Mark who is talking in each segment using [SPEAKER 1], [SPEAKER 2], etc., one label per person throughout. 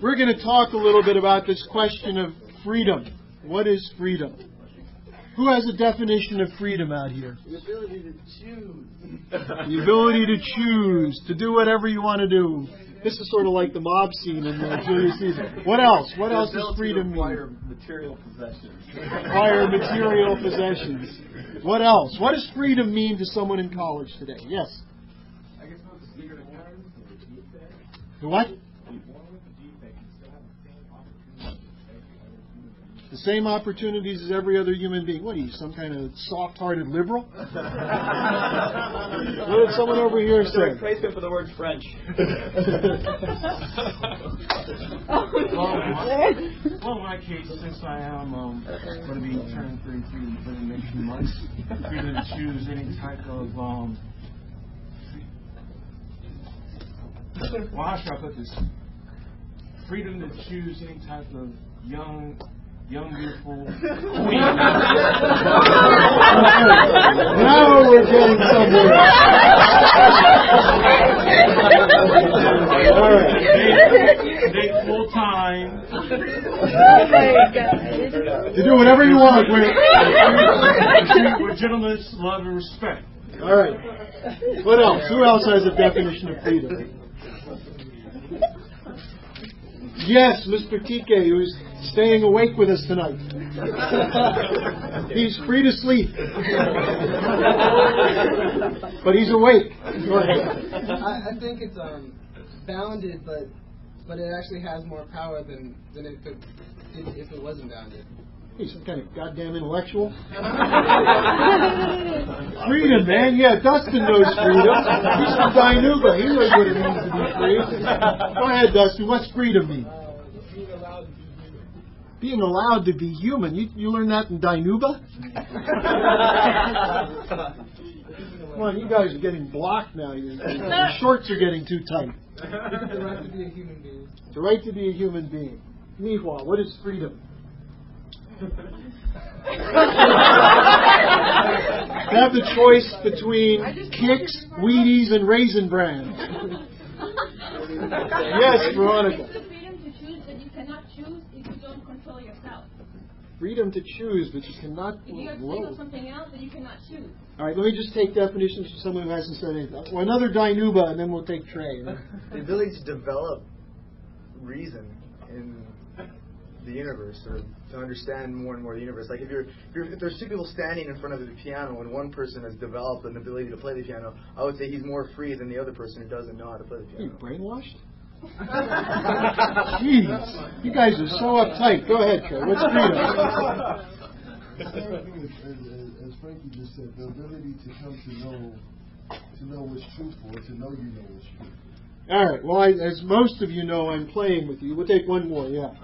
[SPEAKER 1] We're going to talk a little bit about this question of freedom. What is freedom? Who has a definition of freedom out here?
[SPEAKER 2] The ability to choose.
[SPEAKER 1] The ability to choose, to do whatever you want to do. This is sort of like the mob scene in Julius Caesar. What else? What else does freedom mean?
[SPEAKER 2] Acquire material possessions.
[SPEAKER 1] Acquire material possessions. What else? What does freedom mean to someone in college today? Yes?
[SPEAKER 2] I guess not the secret of
[SPEAKER 1] The what? The same opportunities as every other human being. What are you, some kind of soft-hearted liberal? What did someone over here say?
[SPEAKER 3] The replacement for the word French.
[SPEAKER 4] Well, in my case, since I am going to be turning 33 within the next few months, freedom to choose any type of well, how should I put this? Freedom to choose any type of young, beautiful queen.
[SPEAKER 1] Now we're getting somewhere. All right.
[SPEAKER 4] Date full time.
[SPEAKER 5] Oh my God.
[SPEAKER 1] You do whatever you want,
[SPEAKER 4] With gentleness, love, and respect.
[SPEAKER 1] All right. What else? Who else has a definition of freedom? Yes, Mr. TK, who's staying awake with us tonight. He's free to sleep. But he's awake. Go ahead.
[SPEAKER 6] I think it's bounded, but it actually has more power than if it wasn't bounded.
[SPEAKER 1] He's some kind of goddamn intellectual. Freedom, man. Yeah, Dustin knows freedom. He's from Dinuba. He knows what it means to be free. Go ahead, Dustin. What's freedom mean? Being allowed to be human. You learned that in Dinuba? Come on, you guys are getting blocked now. Your shorts are getting too tight.
[SPEAKER 6] The right to be a human being.
[SPEAKER 1] The right to be a human being. Meanwhile, what is freedom? Have the choice between Kix, Wheaties, and Raisin Bran. Yes, Veronica.
[SPEAKER 7] It's the freedom to choose, but you cannot choose if you don't control yourself.
[SPEAKER 1] Freedom to choose, but you cannot.
[SPEAKER 7] If you have to think of something else, then you cannot choose.
[SPEAKER 1] All right, let me just take definitions from someone who hasn't said anything. Well, another Dinuba, and then we'll take Trey.
[SPEAKER 3] The ability to develop reason in the universe, or to understand more and more the universe. Like if there's two people standing in front of the piano and one person has developed an ability to play the piano, I would say he's more free than the other person who doesn't know how to play the
[SPEAKER 1] Are you
[SPEAKER 3] piano.
[SPEAKER 1] brainwashed? Jeez, you guys are so uptight. Go ahead, Trey. What's freedom?
[SPEAKER 8] As Frankie just said, the ability to come to know what's truthful, to know you know what's true.
[SPEAKER 1] All right. Well, as most of you know, I'm playing with you. We'll take one more. Yeah.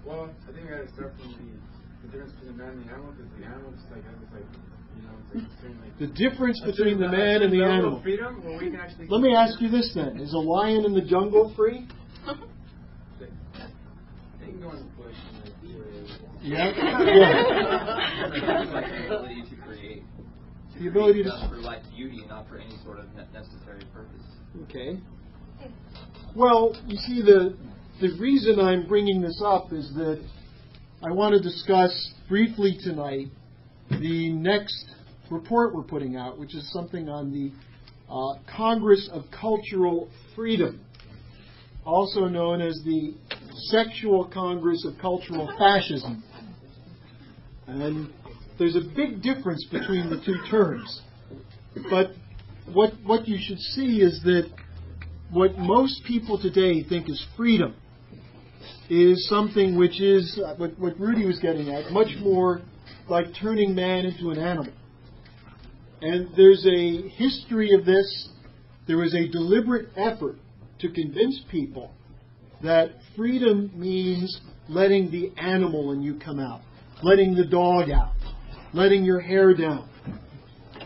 [SPEAKER 2] Well, I think we got to start from the difference between the man and the animal, because the animal just like,
[SPEAKER 1] The difference between the man and the animal.
[SPEAKER 2] Freedom, where we can actually
[SPEAKER 1] Let me ask you this then. Is a lion in the jungle free?
[SPEAKER 2] They can go in the bush and
[SPEAKER 1] Yeah.
[SPEAKER 3] Like the ability to create.
[SPEAKER 1] The ability to...
[SPEAKER 3] For like beauty and not for any sort of necessary purpose.
[SPEAKER 1] Okay. Well, you see, the reason I'm bringing this up is that I want to discuss briefly tonight the next report we're putting out, which is something on the Congress of Cultural Freedom, also known as the Sexual Congress of Cultural Fascism. And there's a big difference between the two terms. But what you should see is that what most people today think is freedom is something which is, what Rudy was getting at, much more like turning man into an animal. And there's a history of this. There was a deliberate effort to convince people that freedom means letting the animal in you come out, letting the dog out, letting your hair down,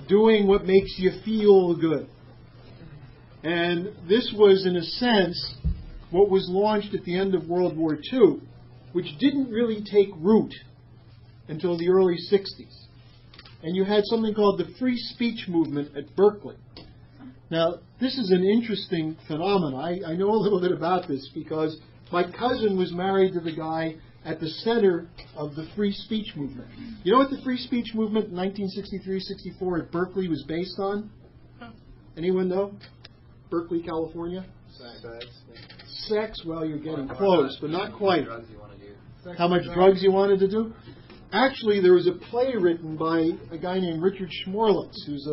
[SPEAKER 1] doing what makes you feel good. And this was, in a sense, what was launched at the end of World War II, which didn't really take root until the early 60s. And you had something called the free speech movement at Berkeley. Now, this is an interesting phenomenon. I know a little bit about this because My cousin was married to the guy at the center of the free speech movement. You know what the free speech movement in 1963-64 at Berkeley was based on? Anyone know? Berkeley, California? Sex, well, you're getting close, but not quite. How much drugs you wanted to do? Actually, there was a play written by a guy named Richard Schmorlitz, who's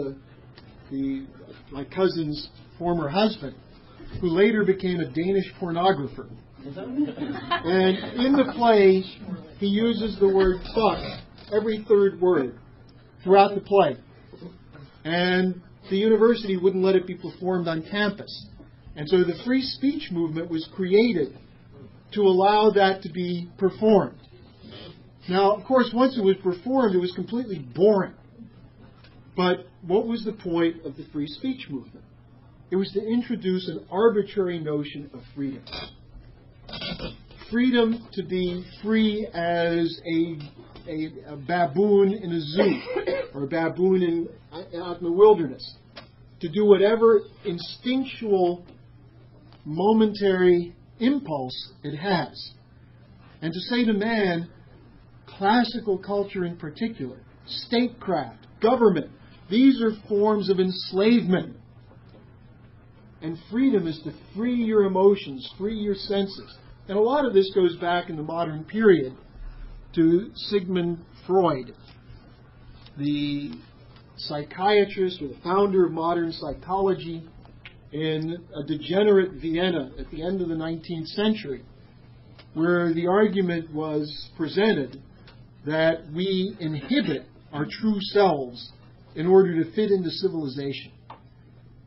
[SPEAKER 1] my cousin's former husband, who later became a Danish pornographer. And in the play, he uses the word fuck every third word throughout the play. And the university wouldn't let it be performed on campus. And so the free speech movement was created to allow that to be performed. Now, of course, once it was performed, it was completely boring. But what was the point of the free speech movement? It was to introduce an arbitrary notion of freedom. Freedom to be free as a baboon in a zoo or a baboon out in the wilderness. To do whatever instinctual, momentary impulse it has. And to say to man, classical culture in particular, statecraft, government, these are forms of enslavement. And freedom is to free your emotions, free your senses. And a lot of this goes back in the modern period to Sigmund Freud, the psychiatrist or the founder of modern psychology in a degenerate Vienna at the end of the 19th century, where the argument was presented that we inhibit our true selves in order to fit into civilization.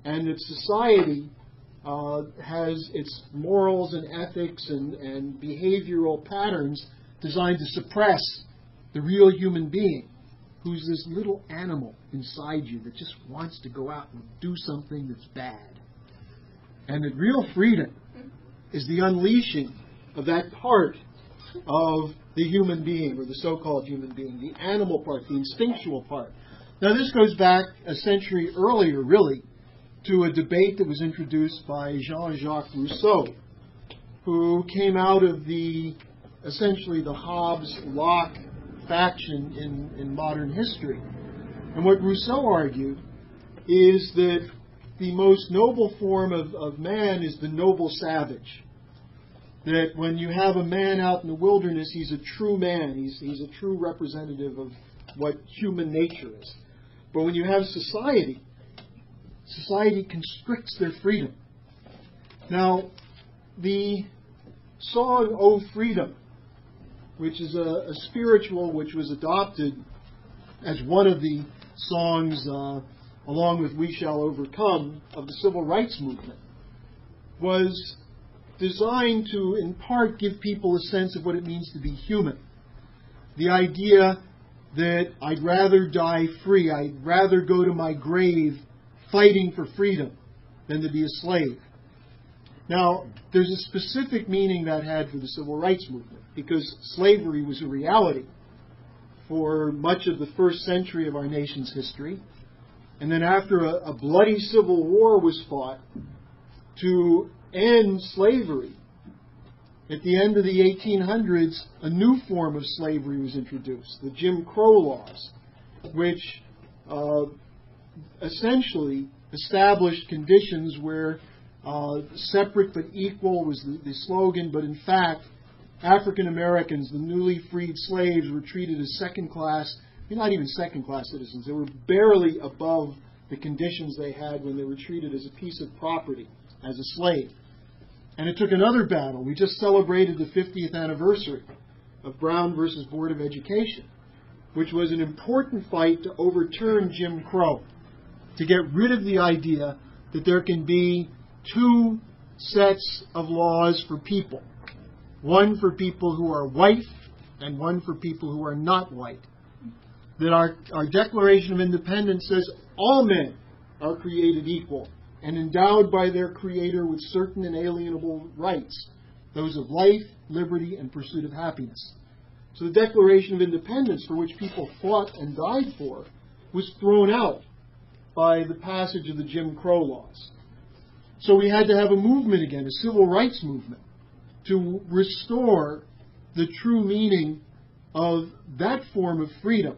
[SPEAKER 1] And that society has its morals and ethics and behavioral patterns designed to suppress the real human being, who's this little animal inside you that just wants to go out and do something that's bad. And that real freedom is the unleashing of that part of the human being, or the so-called human being, the animal part, the instinctual part. Now, this goes back a century earlier, really, to a debate that was introduced by Jean-Jacques Rousseau, who came out of essentially the Hobbes-Locke faction in modern history. And what Rousseau argued is that the most noble form of man is the noble savage. That when you have a man out in the wilderness, he's a true man. He's a true representative of what human nature is. But when you have society constricts their freedom. Now, the song, "O Freedom," which is a spiritual which was adopted as one of the songs, along with "We Shall Overcome," of the Civil Rights Movement, was designed to, in part, give people a sense of what it means to be human. The idea that I'd rather die free, I'd rather go to my grave fighting for freedom than to be a slave. Now, there's a specific meaning that had for the Civil Rights Movement, because slavery was a reality for much of the first century of our nation's history. And then after a bloody civil war was fought to end slavery, at the end of the 1800s, a new form of slavery was introduced, the Jim Crow laws, which essentially established conditions where separate but equal was the slogan, but in fact, African Americans, the newly freed slaves, were treated as second-class, not even second-class citizens. They were barely above the conditions they had when they were treated as a piece of property, as a slave. And it took another battle. We just celebrated the 50th anniversary of Brown versus Board of Education, which was an important fight to overturn Jim Crow, to get rid of the idea that there can be two sets of laws for people. One for people who are white and one for people who are not white. That our Declaration of Independence says all men are created equal and endowed by their Creator with certain inalienable rights, those of life, liberty, and pursuit of happiness. So the Declaration of Independence, for which people fought and died for, was thrown out by the passage of the Jim Crow laws. So we had to have a movement again, a civil rights movement, to restore the true meaning of that form of freedom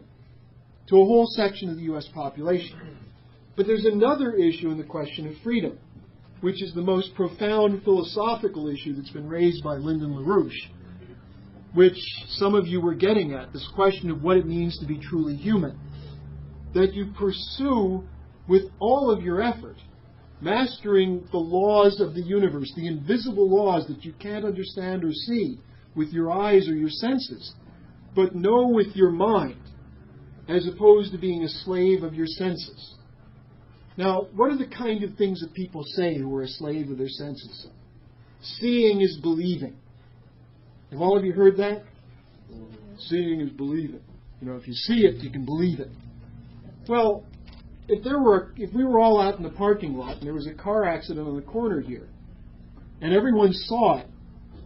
[SPEAKER 1] to a whole section of the U.S. population. But there's another issue in the question of freedom, which is the most profound philosophical issue that's been raised by Lyndon LaRouche, which some of you were getting at, this question of what it means to be truly human. That you pursue with all of your effort, mastering the laws of the universe, the invisible laws that you can't understand or see with your eyes or your senses, but know with your mind, as opposed to being a slave of your senses. Now, what are the kind of things that people say who are a slave of their senses? Seeing is believing. Have all of you heard that? Seeing is believing. You know, if you see it, you can believe it. Well, if we were all out in the parking lot and there was a car accident on the corner here, and everyone saw it,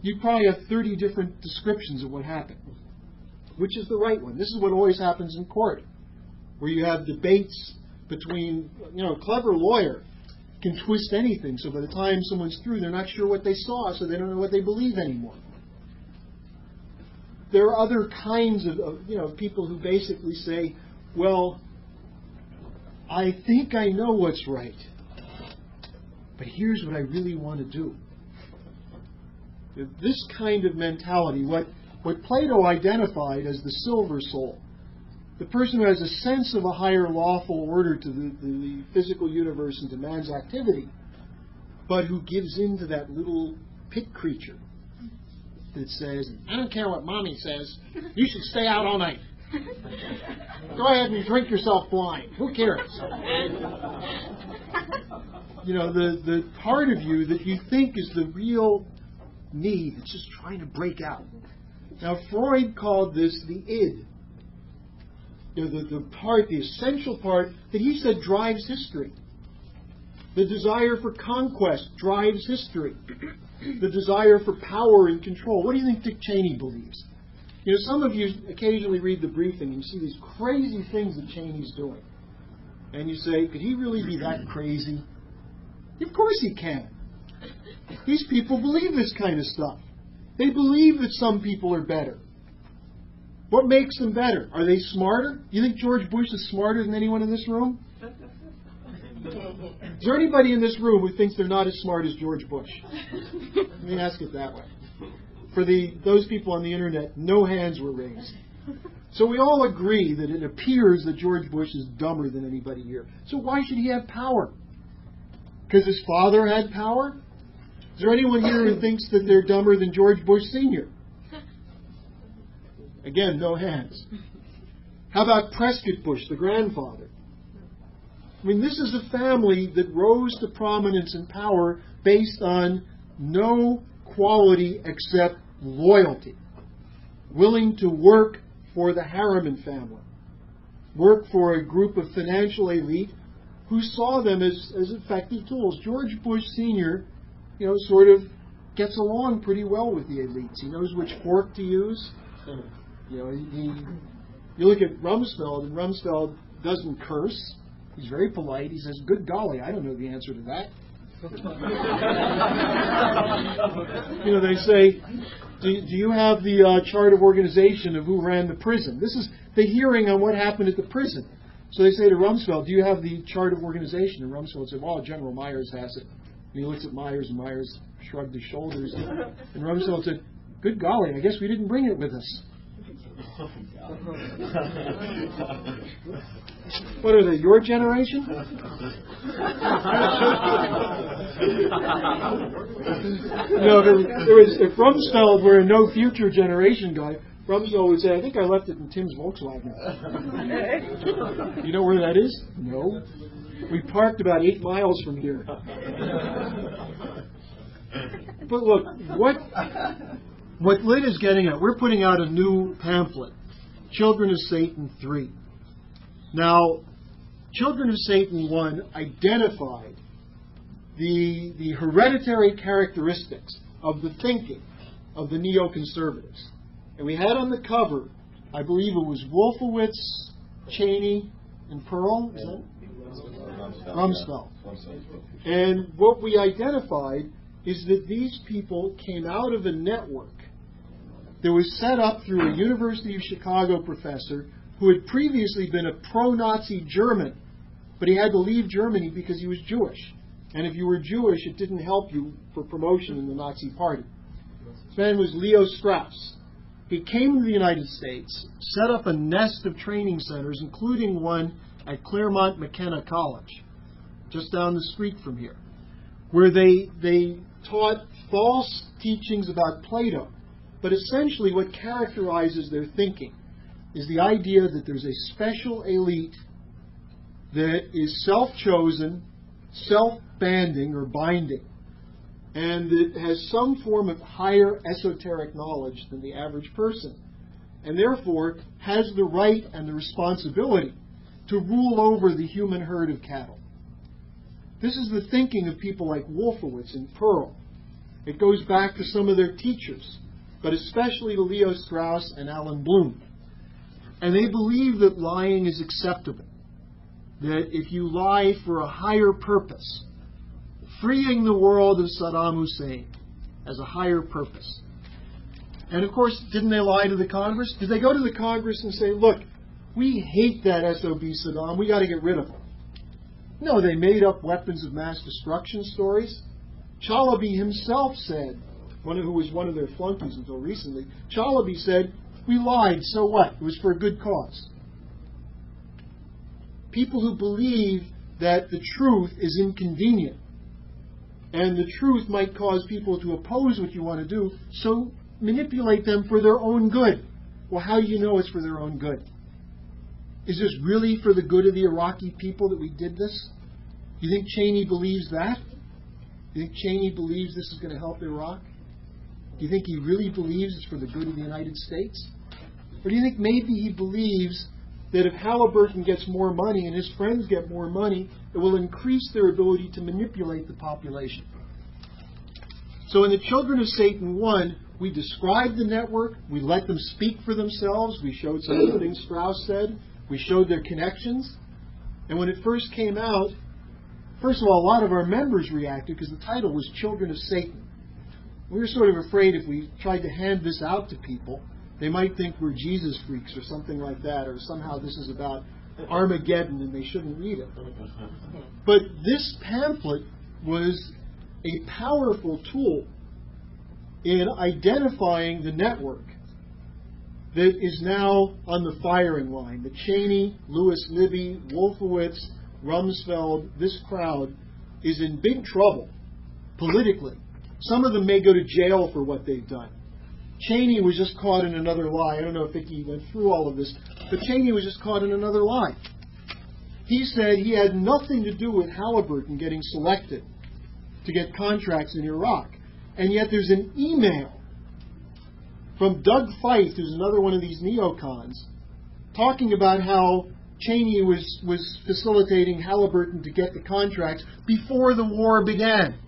[SPEAKER 1] you'd probably have 30 different descriptions of what happened. Which is the right one? This is what always happens in court, where you have debates between, a clever lawyer can twist anything, so by the time someone's through, they're not sure what they saw, so they don't know what they believe anymore. There are other kinds of people who basically say, well, I think I know what's right, but here's what I really want to do. This kind of mentality, what Plato identified as the silver soul, the person who has a sense of a higher lawful order to the physical universe and to man's activity, but who gives in to that little pit creature that says, I don't care what mommy says, you should stay out all night. Go ahead and drink yourself blind. Who cares? The part of you that you think is the real me that's just trying to break out. Now, Freud called this the id. The essential part that he said drives history. The desire for conquest drives history. The desire for power and control. What do you think Dick Cheney believes? Some of you occasionally read the briefing and you see these crazy things that Cheney's doing. And you say, could he really be that crazy? Of course he can. These people believe this kind of stuff. They believe that some people are better. What makes them better? Are they smarter? You think George Bush is smarter than anyone in this room? Is there anybody in this room who thinks they're not as smart as George Bush? Let me ask it that way. For those people on the internet, no hands were raised. So we all agree that it appears that George Bush is dumber than anybody here. So why should he have power? Because his father had power? Is there anyone here who thinks that they're dumber than George Bush Sr.? Again, no hands. How about Prescott Bush, the grandfather? I mean, this is a family that rose to prominence and power based on no quality except loyalty. Willing to work for the Harriman family. Work for a group of financial elite who saw them as effective tools. George Bush Sr., sort of gets along pretty well with the elites. He knows which fork to use. You look at Rumsfeld, and Rumsfeld doesn't curse. He's very polite. He says, good golly, I don't know the answer to that. They say, do you have the chart of organization of who ran the prison? This is the hearing on what happened at the prison. So they say to Rumsfeld, do you have the chart of organization? And Rumsfeld said, well, General Myers has it. And he looks at Myers, and Myers shrugged his shoulders. And Rumsfeld said, good golly, I guess we didn't bring it with us. What are they, your generation? If Rumsfeld were a no future generation guy, Rumsfeld would say, I think I left it in Tim's Volkswagen. You know where that is? No. We parked about 8 miles from here. But look, what Lynn is getting at, we're putting out a new pamphlet, Children of Satan 3. Now, Children of Satan 1 identified the hereditary characteristics of the thinking of the neoconservatives. And we had on the cover, I believe it was Wolfowitz, Cheney, and Pearl, is that? Rumsfeld. And what we identified is that these people came out of a network that was set up through a University of Chicago professor who had previously been a pro-Nazi German, but he had to leave Germany because he was Jewish. And if you were Jewish, it didn't help you for promotion in the Nazi Party. This man was Leo Strauss. He came to the United States, set up a nest of training centers, including one at Claremont McKenna College, just down the street from here, where they taught false teachings about Plato. But essentially what characterizes their thinking is the idea that there's a special elite that is self-chosen, self-banding or binding, and that has some form of higher esoteric knowledge than the average person, and therefore has the right and the responsibility to rule over the human herd of cattle. This is the thinking of people like Wolfowitz and Pearl. It goes back to some of their teachers, but especially to Leo Strauss and Alan Bloom. And they believe that lying is acceptable, that if you lie for a higher purpose, freeing the world of Saddam Hussein as a higher purpose. And of course, didn't they lie to the Congress? Did they go to the Congress and say, look, we hate that SOB Saddam, we got to get rid of him? No, they made up weapons of mass destruction stories. Chalabi himself said, who was one of their flunkies until recently, Chalabi said, we lied, so what? It was for a good cause. People who believe that the truth is inconvenient and the truth might cause people to oppose what you want to do, so manipulate them for their own good. Well, how do you know it's for their own good? Is this really for the good of the Iraqi people that we did this? You think Cheney believes that? You think Cheney believes this is going to help Iraq? Do you think he really believes it's for the good of the United States? Or do you think maybe he believes that if Halliburton gets more money and his friends get more money, it will increase their ability to manipulate the population? So in the Children of Satan 1, we described the network, we let them speak for themselves, we showed some of the things Strauss said, we showed their connections, and when it first came out, first of all, a lot of our members reacted because the title was Children of Satan. We were sort of afraid if we tried to hand this out to people, they might think we're Jesus freaks or something like that, or somehow this is about Armageddon and they shouldn't read it. But this pamphlet was a powerful tool in identifying the network that is now on the firing line. The Cheney, Lewis Libby, Wolfowitz, Rumsfeld, this crowd is in big trouble politically. Some of them may go to jail for what they've done. Cheney was just caught in another lie. I don't know if Vicki went through all of this, but Cheney was just caught in another lie. He said he had nothing to do with Halliburton getting selected to get contracts in Iraq. And yet there's an email from Doug Feith, who's another one of these neocons, talking about how Cheney was facilitating Halliburton to get the contracts before the war began.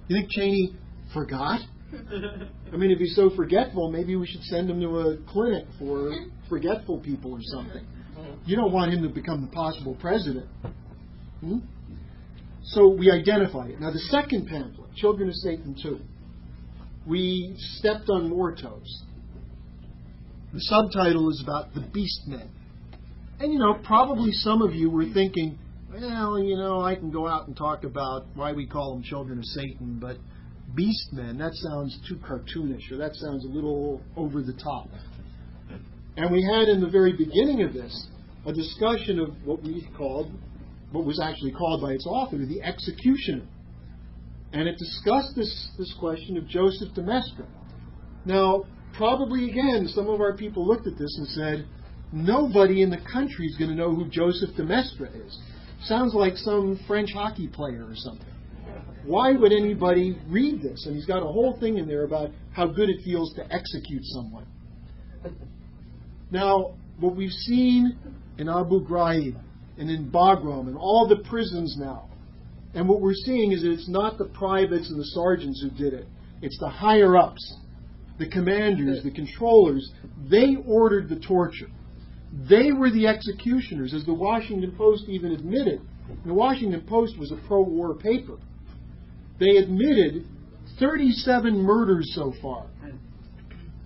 [SPEAKER 1] You think Cheney forgot? I mean, if he's so forgetful, maybe we should send him to a clinic for forgetful people or something. You don't want him to become the possible president. So we identify it. Now, the second pamphlet, Children of Satan 2, we stepped on more toes. The subtitle is about the beast men. And, probably some of you were thinking, well, I can go out and talk about why we call them children of Satan, but beast men, that sounds too cartoonish, or that sounds a little over the top. And we had in the very beginning of this a discussion of what was actually called by its author, the executioner. And it discussed this question of Joseph de Maistre. Now, probably again, some of our people looked at this and said, nobody in the country is going to know who Joseph de Maistre is. Sounds like some French hockey player or something. Why would anybody read this? And he's got a whole thing in there about how good it feels to execute someone. Now, what we've seen in Abu Ghraib and in Bagram and all the prisons now, and what we're seeing is that it's not the privates and the sergeants who did it. It's the higher-ups, the commanders, the controllers. They ordered the torture. They were the executioners, as the Washington Post even admitted. The Washington Post was a pro-war paper. They admitted 37 murders so far.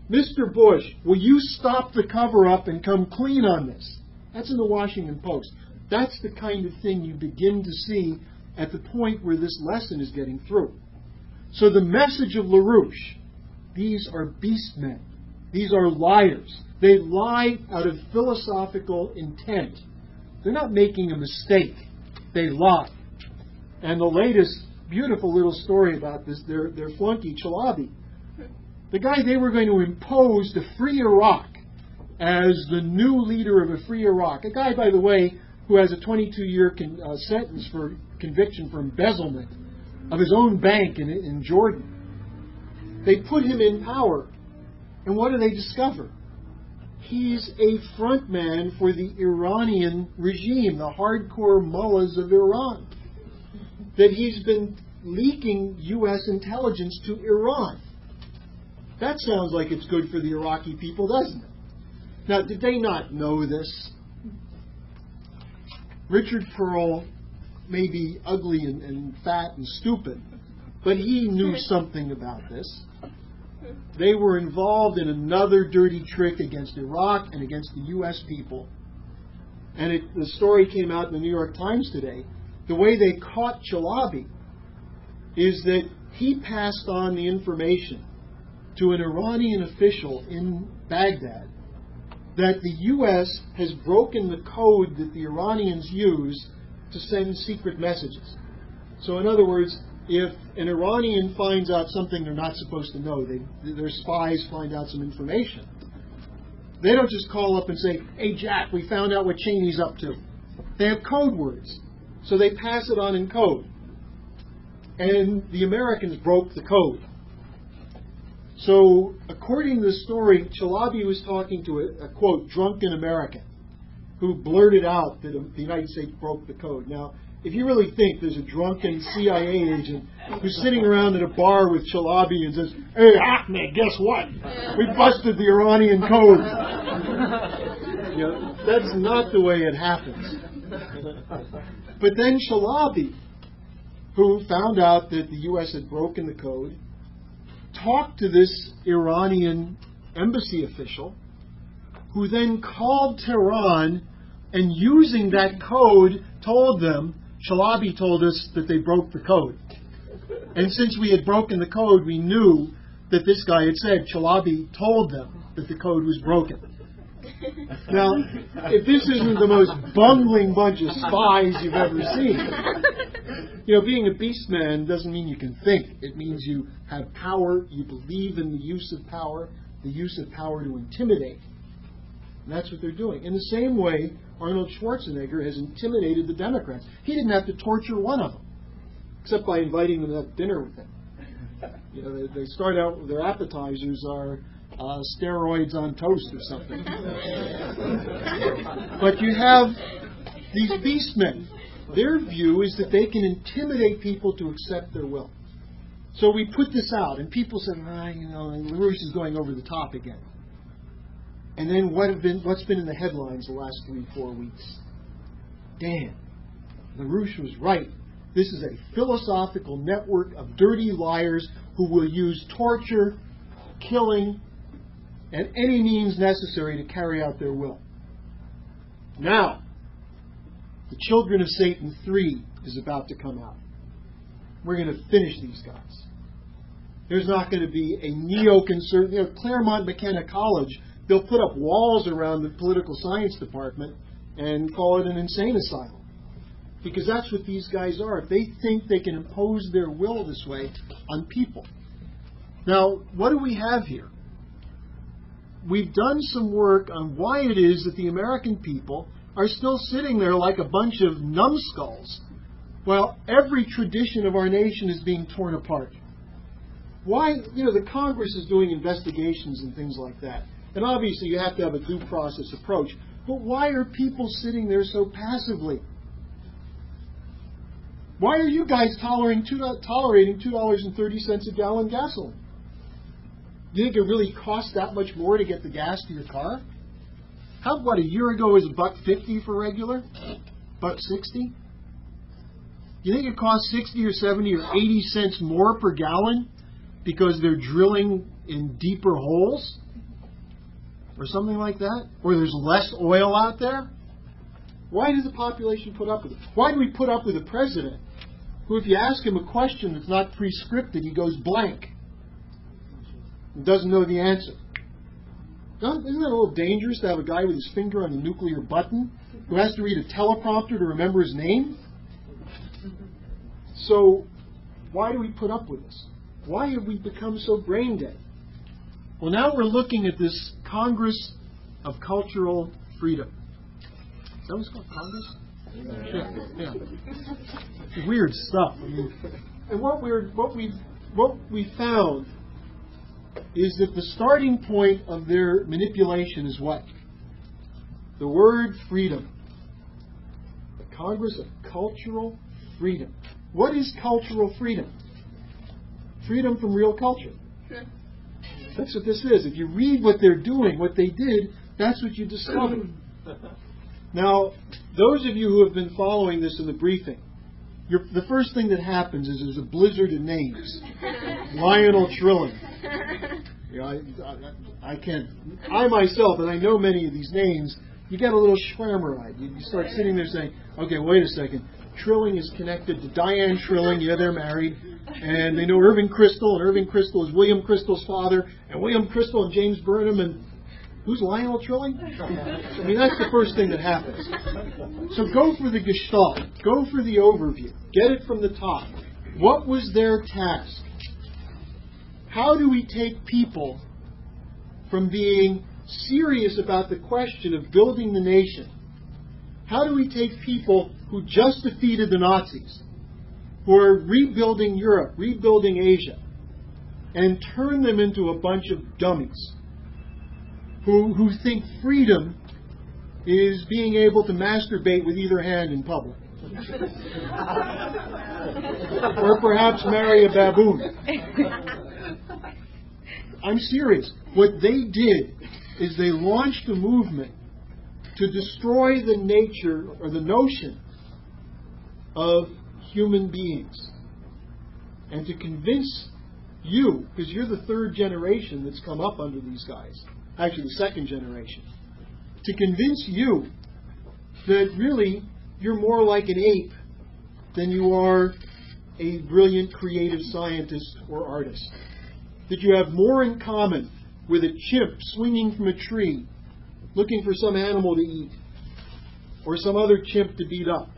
[SPEAKER 1] Mr. Bush, will you stop the cover-up and come clean on this? That's in the Washington Post. That's the kind of thing you begin to see at the point where this lesson is getting through. So the message of LaRouche, these are beast men. These are liars. They lie out of philosophical intent. They're not making a mistake. They lie. And the latest beautiful little story about this, their flunky, Chalabi, the guy they were going to impose to free Iraq as the new leader of a free Iraq, a guy, by the way, who has a 22-year sentence for conviction for embezzlement of his own bank in Jordan. They put him in power, and what do they discover? He's a front man for the Iranian regime, the hardcore mullahs of Iran. That he's been leaking U.S. intelligence to Iran. That sounds like it's good for the Iraqi people, doesn't it? Now, did they not know this? Richard Pearl may be ugly and fat and stupid, but he knew something about this. They were involved in another dirty trick against Iraq and against the U.S. people. And the story came out in the New York Times today. The way they caught Chalabi is that he passed on the information to an Iranian official in Baghdad that the U.S. has broken the code that the Iranians use to send secret messages. So in other words, if an Iranian finds out something they're not supposed to know, their spies find out some information, they don't just call up and say, "Hey Jack, we found out what Cheney's up to." They have code words. So they pass it on in code. And the Americans broke the code. So, according to the story, Chalabi was talking to a quote, drunken American who blurted out that the United States broke the code. Now, if you really think there's a drunken CIA agent who's sitting around at a bar with Chalabi and says, "Hey, Ahmed, guess what? We busted the Iranian code." You know, that's not the way it happens. But then Chalabi, who found out that the U.S. had broken the code, talked to this Iranian embassy official, who then called Tehran and using that code told them, Chalabi told us that they broke the code. And since we had broken the code, we knew that this guy had said, Chalabi told them that the code was broken. Now, if this isn't the most bungling bunch of spies you've ever seen, you know, being a beast man doesn't mean you can think. It means you have power, you believe in the use of power to intimidate. And that's what they're doing. In the same way, Arnold Schwarzenegger has intimidated the Democrats. He didn't have to torture one of them, except by inviting them to have dinner with him. You know, they start out with their appetizers are steroids on toast or something. But you have these beastmen. Their view is that they can intimidate people to accept their will. So we put this out, and people said, LaRouche is going over the top again. And then what's been in the headlines the last 3-4 weeks? Damn, LaRouche was right. This is a philosophical network of dirty liars who will use torture, killing, and any means necessary to carry out their will. Now, the Children of Satan 3 is about to come out. We're going to finish these guys. There's not going to be a neoconservative, Claremont McKenna College, they'll put up walls around the political science department and call it an insane asylum. Because that's what these guys are. If they think they can impose their will this way on people. Now, what do we have here? We've done some work on why it is that the American people are still sitting there like a bunch of numbskulls while every tradition of our nation is being torn apart. Why, the Congress is doing investigations and things like that. And obviously you have to have a due process approach. But why are people sitting there so passively? Why are you guys tolerating $2.30 a gallon gasoline? You think it really costs that much more to get the gas to your car? What, a year ago was $1.50 for regular? $1.60? You think it costs 60 or 70 or 80 cents more per gallon because they're drilling in deeper holes? Or something like that? Or there's less oil out there? Why does the population put up with it? Why do we put up with a president who, if you ask him a question that's not pre-scripted, he goes blank and doesn't know the answer? Isn't that a little dangerous to have a guy with his finger on the nuclear button who has to read a teleprompter to remember his name? So, why do we put up with this? Why have we become so brain dead? Well, now we're looking at this Congress of Cultural Freedom. Is that what it's called? Congress? Yeah. Weird stuff. I mean, and what we found is that the starting point of their manipulation is what? The word freedom. The Congress of Cultural Freedom. What is cultural freedom? Freedom from real culture. That's what this is. If you read what they're doing, what they did, that's what you discover. Now, those of you who have been following this in the briefing, the first thing that happens is there's a blizzard of names. Lionel Trilling. You know, I myself, and I know many of these names, you get a little schwammerite. You start sitting there saying, okay, wait a second. Trilling is connected to Diane Trilling. Yeah, they're married. And they know Irving Kristol, and Irving Kristol is William Kristol's father, and William Kristol and James Burnham, and who's Lionel Trilling? I mean, that's the first thing that happens. So go for the gestalt. Go for the overview. Get it from the top. What was their task? How do we take people from being serious about the question of building the nation? How do we take people who just defeated the Nazis, who are rebuilding Europe, rebuilding Asia, and turn them into a bunch of dummies who think freedom is being able to masturbate with either hand in public? Or perhaps marry a baboon. I'm serious. What they did is they launched a movement to destroy the nature or the notion of human beings and to convince you, because you're the third generation that's come up under these guys, actually the second generation, to convince you that really you're more like an ape than you are a brilliant creative scientist or artist. That you have more in common with a chimp swinging from a tree looking for some animal to eat or some other chimp to beat up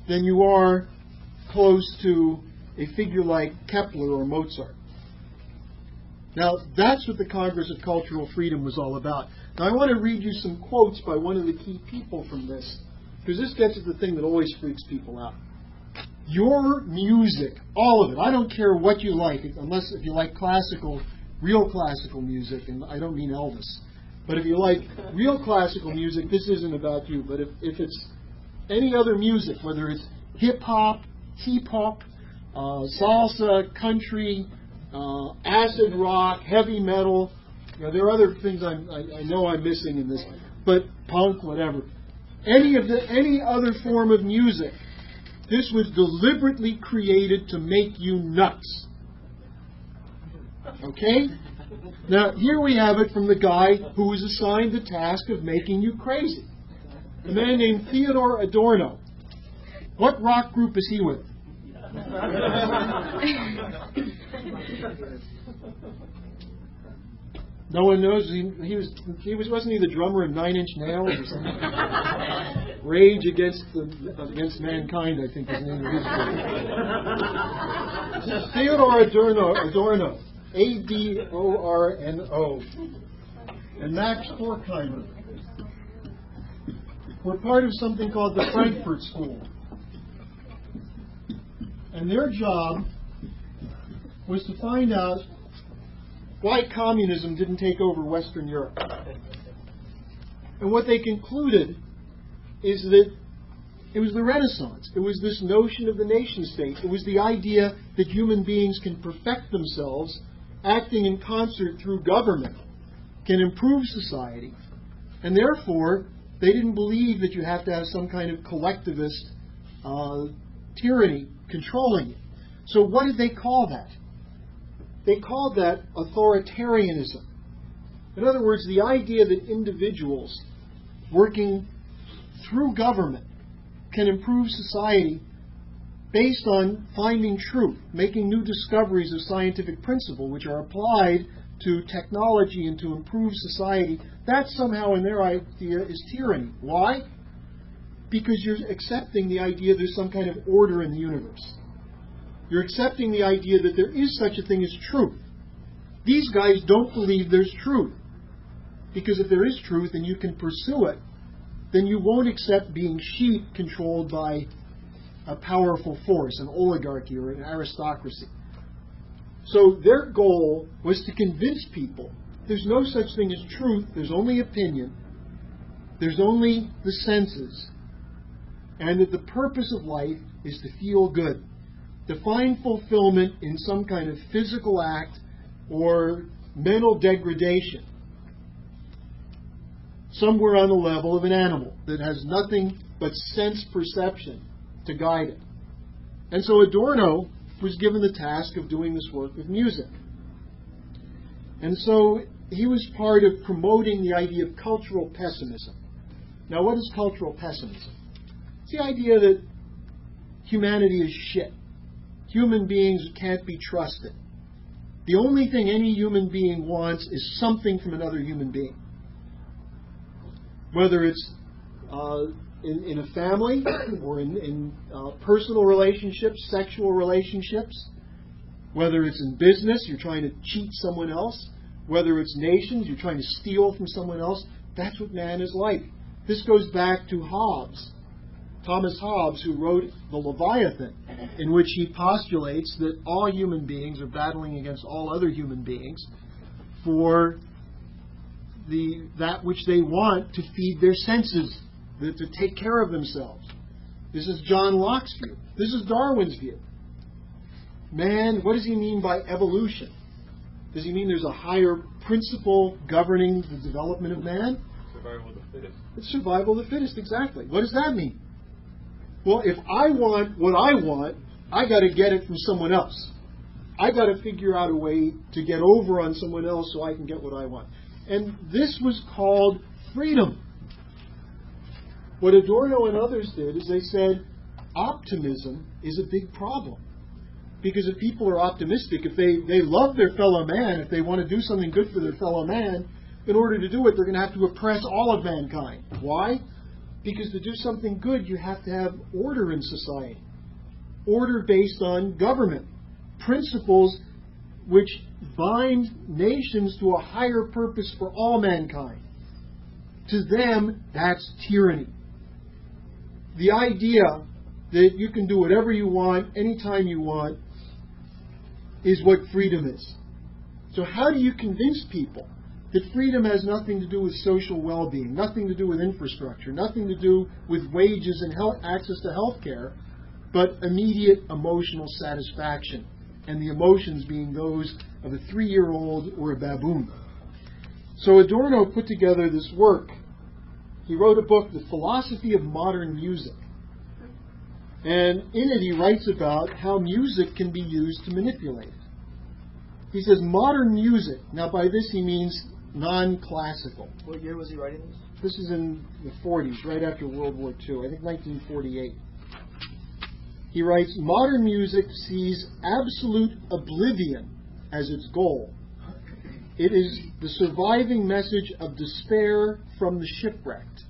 [SPEAKER 1] than you are close to a figure like Kepler or Mozart. Now, that's what the Congress of Cultural Freedom was all about. Now, I want to read you some quotes by one of the key people from this, because this gets at the thing that always freaks people out. Your music, all of it, I don't care what you like, unless if you like classical, real classical music, and I don't mean Elvis, but if you like real classical music, this isn't about you. But if it's any other music, whether it's hip-hop, salsa, country, acid rock, heavy metal, you know, there are other things I know I'm missing in this, but punk, whatever. Any other form of music, this was deliberately created to make you nuts. Okay? Now, here we have it from the guy who was assigned the task of making you crazy. A man named Theodor Adorno. What rock group is he with? No one knows. Wasn't he the drummer in 9 Inch Nails or something? Rage Against Mankind, I think is the name of his group. Theodor Adorno, Adorno, and Max Horkheimer were part of something called the Frankfurt School. And their job was to find out why communism didn't take over Western Europe. And what they concluded is that it was the Renaissance. It was this notion of the nation state. It was the idea that human beings can perfect themselves, acting in concert through government, can improve society. And therefore, they didn't believe that you have to have some kind of collectivist tyranny controlling it. So what did they call that? they called that authoritarianism. In other words, the idea that individuals working through government can improve society based on finding truth, making new discoveries of scientific principle which are applied to technology and to improve society, that somehow in their idea is tyranny. Why? Because you're accepting the idea there's some kind of order in the universe. You're accepting the idea that there is such a thing as truth. These guys don't believe there's truth. Because if there is truth and you can pursue it, then you won't accept being sheep controlled by a powerful force, an oligarchy or an aristocracy. So their goal was to convince people there's no such thing as truth, there's only opinion, there's only the senses, and that the purpose of life is to feel good, to find fulfillment in some kind of physical act or mental degradation, somewhere on the level of an animal that has nothing but sense perception to guide it. And so Adorno was given the task of doing this work with music. And so he was part of promoting the idea of cultural pessimism. Now, what is cultural pessimism? It's the idea that humanity is shit. Human beings can't be trusted. The only thing any human being wants is something from another human being. Whether it's in a family or in personal relationships, sexual relationships, whether it's in business, you're trying to cheat someone else, whether it's nations, you're trying to steal from someone else, that's what man is like. This goes back to Hobbes, Thomas Hobbes, who wrote The Leviathan, in which he postulates that all human beings are battling against all other human beings for that which they want to feed their senses, to take care of themselves. This is John Locke's view. This is Darwin's view. Man, what does he mean by evolution? Does he mean there's a higher principle governing the development of man?
[SPEAKER 2] Survival of the fittest.
[SPEAKER 1] It's survival of the fittest, exactly. What does that mean? Well, if I want what I want, I got to get it from someone else. I got to figure out a way to get over on someone else so I can get what I want. And this was called freedom. What Adorno and others did is they said optimism is a big problem. Because if people are optimistic, if they love their fellow man, if they want to do something good for their fellow man, in order to do it, they're going to have to oppress all of mankind. Why? Because to do something good, you have to have order in society. Order based on government. Principles which bind nations to a higher purpose for all mankind. To them, that's tyranny. The idea that you can do whatever you want, anytime you want, is what freedom is. So how do you convince people that freedom has nothing to do with social well-being, nothing to do with infrastructure, nothing to do with wages and access to health care, but immediate emotional satisfaction, and the emotions being those of a 3-year-old or a baboon? So Adorno put together this work. He wrote a book, The Philosophy of Modern Music. And in it he writes about how music can be used to manipulate. He says modern music, now by this he means non-classical.
[SPEAKER 3] What year was he writing this?
[SPEAKER 1] This is in the 40s, right after World War II, I think 1948. He writes, modern music sees absolute oblivion as its goal. It is the surviving message of despair from the shipwrecked.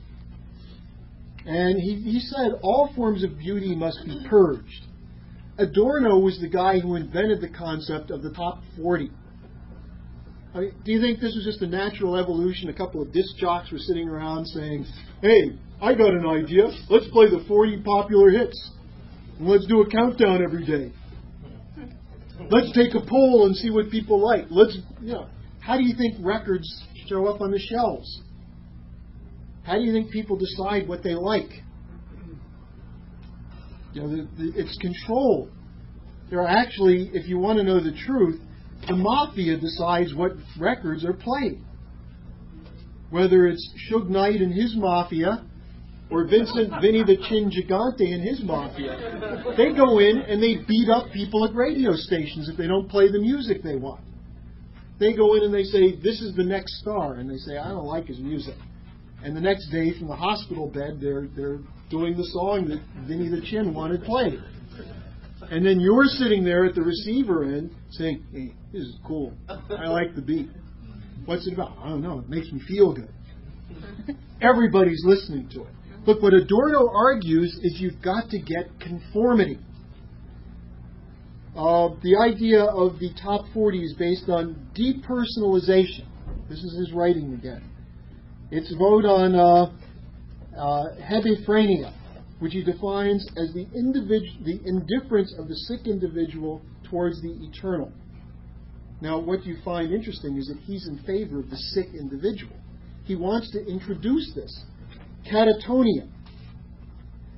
[SPEAKER 1] And he said all forms of beauty must be purged. Adorno was the guy who invented the concept of the top 40. I mean, do you think this was just a natural evolution? A couple of disc jocks were sitting around saying, hey, I got an idea. Let's play the 40 popular hits. And let's do a countdown every day. Let's take a poll and see what people like. How do you think records show up on the shelves? How do you think people decide what they like? It's controlled. There are actually, if you want to know the truth, the Mafia decides what records are played. Whether it's Suge Knight and his Mafia, or Vincent Vinny the Chin Gigante and his Mafia. They go in and they beat up people at radio stations if they don't play the music they want. They go in and they say, this is the next star. And they say, I don't like his music. And the next day from the hospital bed, they're doing the song that Vinny the Chin wanted played. And then you're sitting there at the receiver end saying, hey, this is cool. I like the beat. What's it about? I don't know. It makes me feel good. Everybody's listening to it. Look, what Adorno argues is you've got to get conformity. The idea of the top 40 is based on depersonalization. This is his writing again. It's a vote on hebephrenia, which he defines as the indifference of the sick individual towards the eternal. Now, what you find interesting is that he's in favor of the sick individual. He wants to introduce this. Catatonia,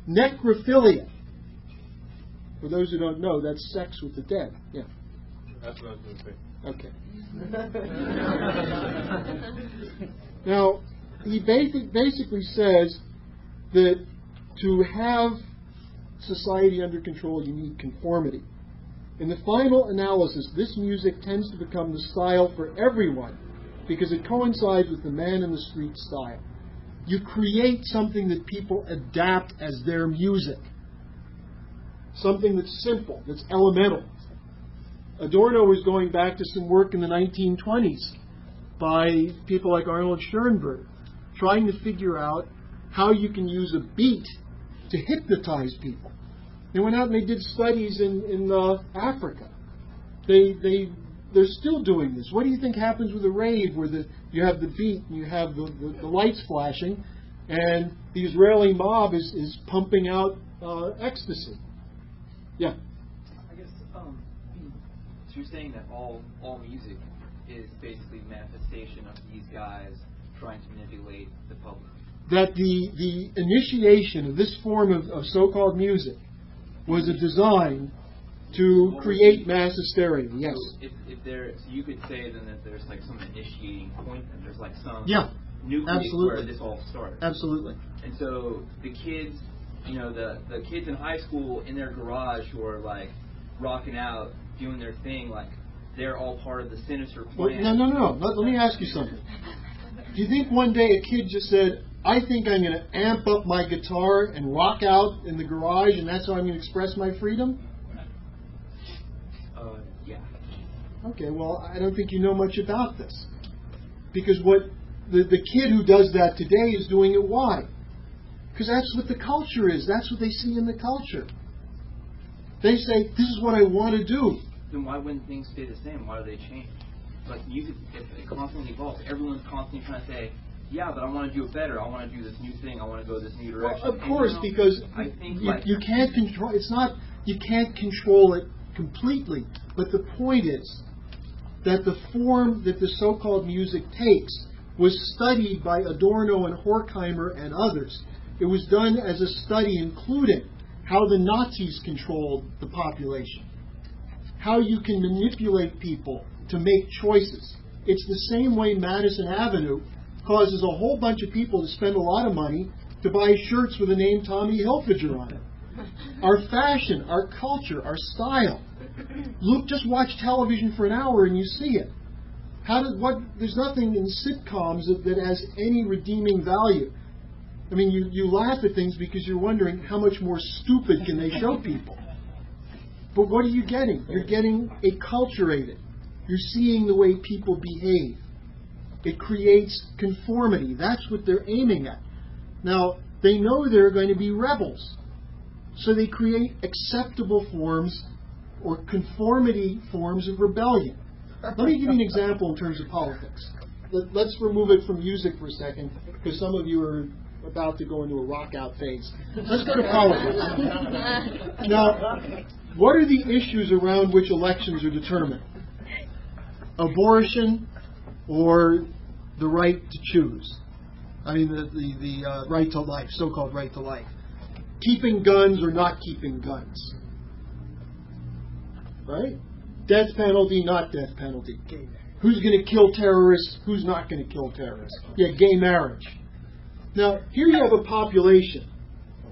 [SPEAKER 1] necrophilia. For those who don't know, that's sex with the dead. Yeah.
[SPEAKER 2] That's what I was going to say.
[SPEAKER 1] Okay. Now, he basically says that to have society under control, you need conformity. In the final analysis, this music tends to become the style for everyone because it coincides with the man in the street style. You create something that people adapt as their music. Something that's simple, that's elemental. Adorno was going back to some work in the 1920s by people like Arnold Schoenberg, trying to figure out how you can use a beat to hypnotize people. They went out and they did studies in Africa. They're still doing this. What do you think happens with a rave where you have the beat and you have the lights flashing and the Israeli mob is pumping out ecstasy? Yeah.
[SPEAKER 9] I guess so you're saying that all music is basically manifestation of these guys trying to manipulate the public.
[SPEAKER 1] That the initiation of this form of so-called music was a design to create mass hysteria. Yes.
[SPEAKER 9] So you could say then that there's like some initiating point, and there's like some nucleus
[SPEAKER 1] absolutely.
[SPEAKER 9] where this all started.
[SPEAKER 1] Absolutely.
[SPEAKER 9] And so the kids, the kids in high school in their garage who are like rocking out, doing their thing, like they're all part of the sinister plan.
[SPEAKER 1] Well, no. Let me ask you something. Do you think one day a kid just said, I think I'm going to amp up my guitar and rock out in the garage and that's how I'm going to express my freedom?
[SPEAKER 9] Yeah.
[SPEAKER 1] Okay, well, I don't think you know much about this. Because what the kid who does that today is doing it, why? Because that's what the culture is. That's what they see in the culture. They say, this is what I want to do.
[SPEAKER 9] Then why wouldn't things stay the same? Why do they change? Like music, it constantly evolves. Everyone's constantly trying to say, yeah, but I want to do it better. I want to do this new thing. I want to go this new direction.
[SPEAKER 1] Well, of course, because
[SPEAKER 9] I think
[SPEAKER 1] you can't control. It's not you can't control it completely. But the point is that the form that the so-called music takes was studied by Adorno and Horkheimer and others. It was done as a study, including how the Nazis controlled the population, how you can manipulate people to make choices. It's the same way Madison Avenue causes a whole bunch of people to spend a lot of money to buy shirts with the name Tommy Hilfiger on it. Our fashion, our culture, our style. Look, just watch television for an hour and you see it. There's nothing in sitcoms that has any redeeming value. I mean, you laugh at things because you're wondering how much more stupid can they show people. But what are you getting? You're getting acculturated. You're seeing the way people behave. It creates conformity. That's what they're aiming at. Now, they know there are going to be rebels. So they create acceptable forms or conformity forms of rebellion. Let me give you an example in terms of politics. Let's remove it from music for a second, because some of you are about to go into a rock-out phase. Let's go to politics. Now, what are the issues around which elections are determined? Abortion or the right to choose? I mean, the right to life, so-called right to life. Keeping guns or not keeping guns. Right? Death penalty, not death penalty. Who's going to kill terrorists? Who's not going to kill terrorists? Yeah, gay marriage. Now, here you have a population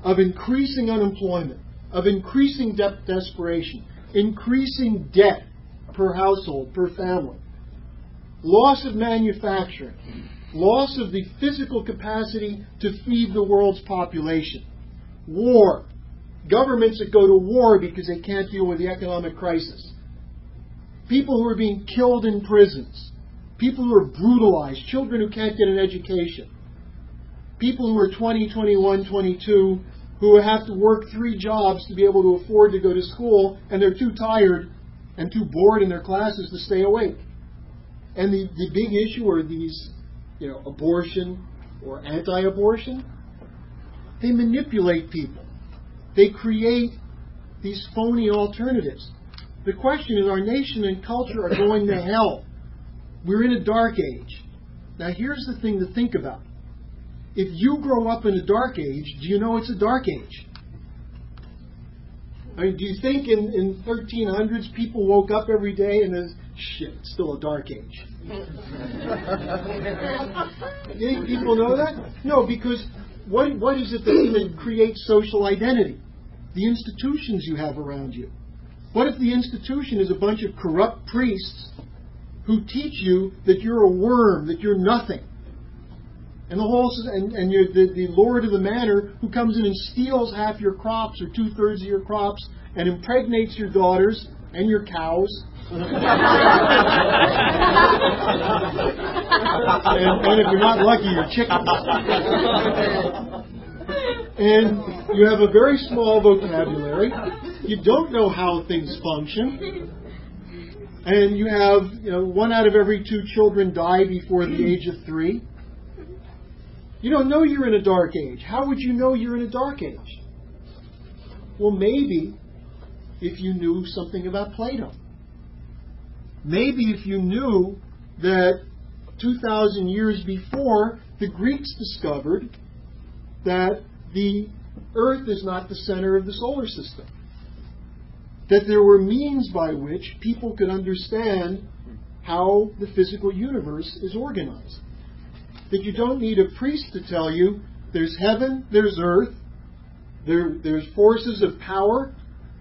[SPEAKER 1] of increasing unemployment, of increasing desperation, increasing debt per household, per family. loss of manufacturing, loss of the physical capacity to feed the world's population, war, governments that go to war because they can't deal with the economic crisis, people who are being killed in prisons, people who are brutalized, children who can't get an education, people who are 20, 21, 22, who have to work 3 jobs to be able to afford to go to school, and they're too tired and too bored in their classes to stay awake. And the big issue are these, abortion or anti-abortion. They manipulate people. They create these phony alternatives. The question is, our nation and culture are going to hell. We're in a dark age. Now here's the thing to think about. If you grow up in a dark age, do you know it's a dark age? I mean, do you think in 1300s people woke up every day and says, shit, it's still a dark age? You think people know that? No, because what is it that creates social identity? The institutions you have around you. What if the institution is a bunch of corrupt priests who teach you that you're a worm, that you're nothing? And you're the lord of the manor who comes in and steals half your crops or 2/3 of your crops and impregnates your daughters and your cows. And if you're not lucky, your chickens. And you have a very small vocabulary. You don't know how things function. And you have 1 out of every 2 children die before the age of 3. You don't know you're in a dark age. How would you know you're in a dark age? Well, maybe if you knew something about Plato. Maybe if you knew that 2,000 years before, the Greeks discovered that the Earth is not the center of the solar system. That there were means by which people could understand how the physical universe is organized. That you don't need a priest to tell you there's heaven, there's earth, there's forces of power,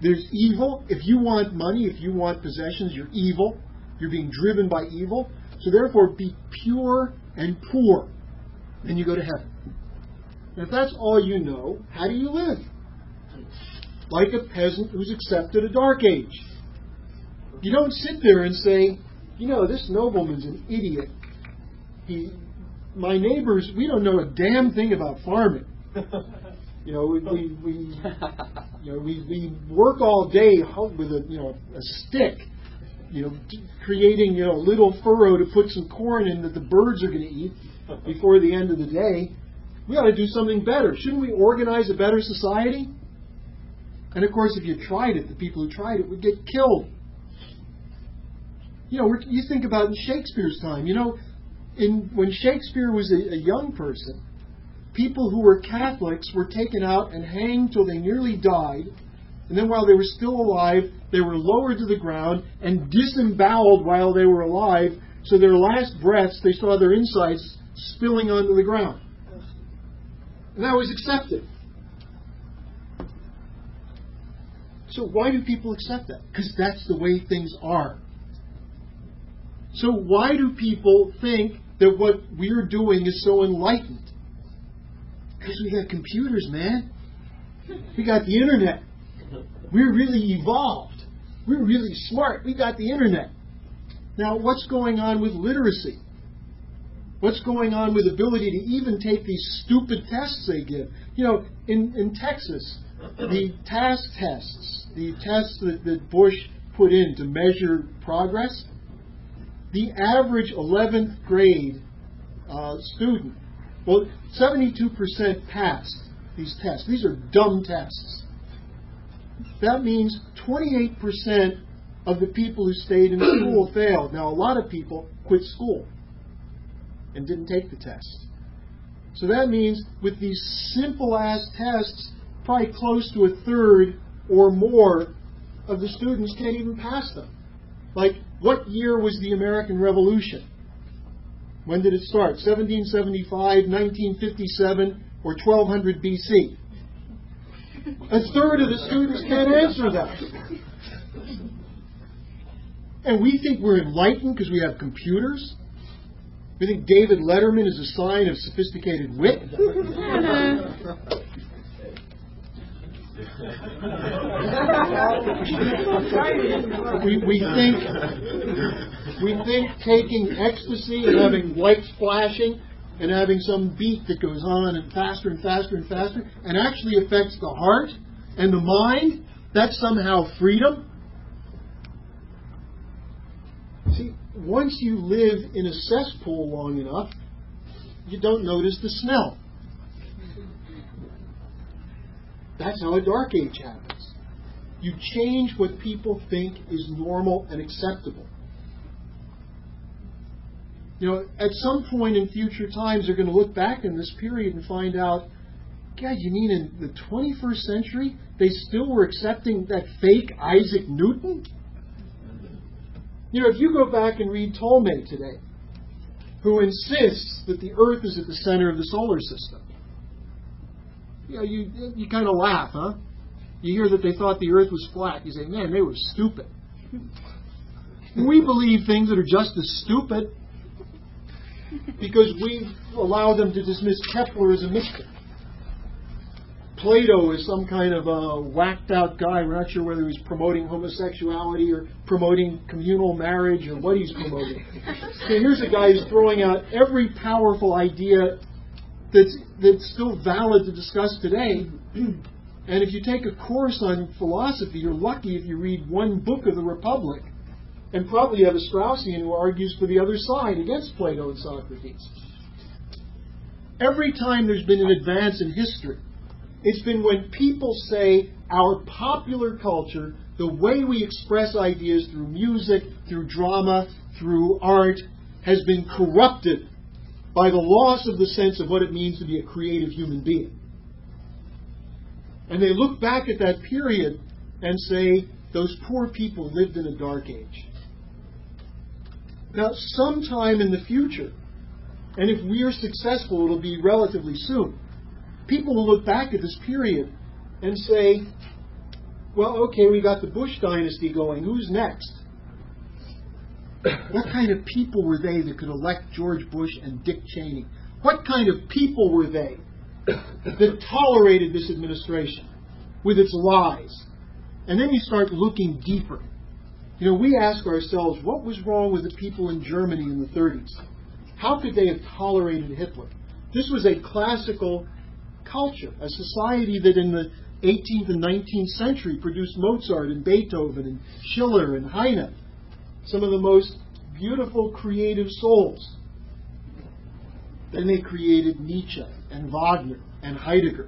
[SPEAKER 1] there's evil. If you want money, if you want possessions, you're evil. You're being driven by evil. So therefore, be pure and poor, and you go to heaven. And if that's all you know, how do you live? Like a peasant who's accepted a dark age. You don't sit there and say, this nobleman's an idiot. My neighbors, we don't know a damn thing about farming. We work all day with a stick, creating a little furrow to put some corn in that the birds are going to eat before the end of the day. We ought to do something better. Shouldn't we organize a better society? And of course, if you tried it, the people who tried it would get killed. You think about in Shakespeare's time. When Shakespeare was a young person, people who were Catholics were taken out and hanged till they nearly died. And then while they were still alive, they were lowered to the ground and disemboweled while they were alive. So their last breaths, they saw their insides spilling onto the ground. And that was accepted. So why do people accept that? Because that's the way things are. So why do people think that what we're doing is so enlightened? Because we got computers, man. We got the internet. We're really evolved. We're really smart. We got the internet. Now, what's going on with literacy? What's going on with ability to even take these stupid tests they give? In Texas, the task tests, the tests that Bush put in to measure progress, the average 11th grade student, 72% passed these tests. These are dumb tests. That means 28% of the people who stayed in school failed. Now, a lot of people quit school and didn't take the test. So that means with these simple-ass tests, probably close to 1/3 or more of the students can't even pass them. Like, what year was the American Revolution? When did it start? 1775, 1957, or 1200 BC? 1/3 of the students can't answer that. And we think we're enlightened because we have computers? We think David Letterman is a sign of sophisticated wit. We think taking ecstasy and having lights flashing and having some beat that goes on and faster and faster and faster and actually affects the heart and the mind, that's somehow freedom. See, once you live in a cesspool long enough, you don't notice the smell. That's how a dark age happens. You change what people think is normal and acceptable. You know, at some point in future times, they're going to look back in this period and find out, God, you mean in the 21st century, they still were accepting that fake Isaac Newton? You know, if you go back and read Ptolemy today, who insists that the Earth is at the center of the solar system, you know, you kind of laugh, huh? You hear that they thought the Earth was flat. You say, man, they were stupid. We believe things that are just as stupid because we allow them to dismiss Kepler as a mystic. Plato is some kind of a whacked-out guy. We're not sure whether he's promoting homosexuality or promoting communal marriage or what he's promoting. So here's a guy who's throwing out every powerful idea that's still valid to discuss today. And if you take a course on philosophy, you're lucky if you read one book of the Republic. And probably you have a Straussian who argues for the other side against Plato and Socrates. Every time there's been an advance in history, it's been when people say our popular culture, the way we express ideas through music, through drama, through art, has been corrupted by the loss of the sense of what it means to be a creative human being. And they look back at that period and say, those poor people lived in a dark age. Now, sometime in the future, and if we are successful, it'll be relatively soon, people will look back at this period and say, well, okay, we got the Bush dynasty going. Who's next? What kind of people were they that could elect George Bush and Dick Cheney? What kind of people were they that tolerated this administration with its lies? And then you start looking deeper. You know, we ask ourselves, what was wrong with the people in Germany in the 30s? How could they have tolerated Hitler? This was a classical culture, a society that in the 18th and 19th century produced Mozart and Beethoven and Schiller and Heine, some of the most beautiful creative souls. Then they created Nietzsche and Wagner and Heidegger.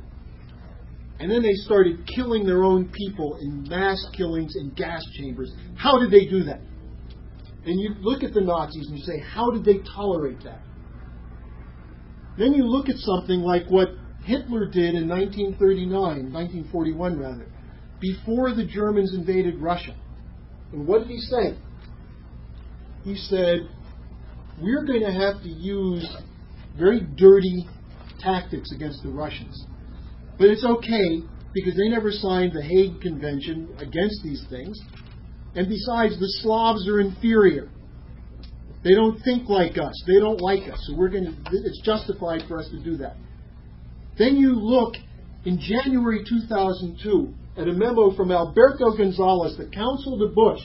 [SPEAKER 1] And then they started killing their own people in mass killings in gas chambers. How did they do that? And you look at the Nazis and you say, how did they tolerate that? Then you look at something like what Hitler did in 1941 rather, before the Germans invaded Russia. And what did he say? He said, we're going to have to use very dirty tactics against the Russians. But it's okay, because they never signed the Hague Convention against these things. And besides, the Slavs are inferior. They don't think like us. They don't like us. So it's justified for us to do that. Then you look in January 2002 at a memo from Alberto Gonzales, the counsel to Bush.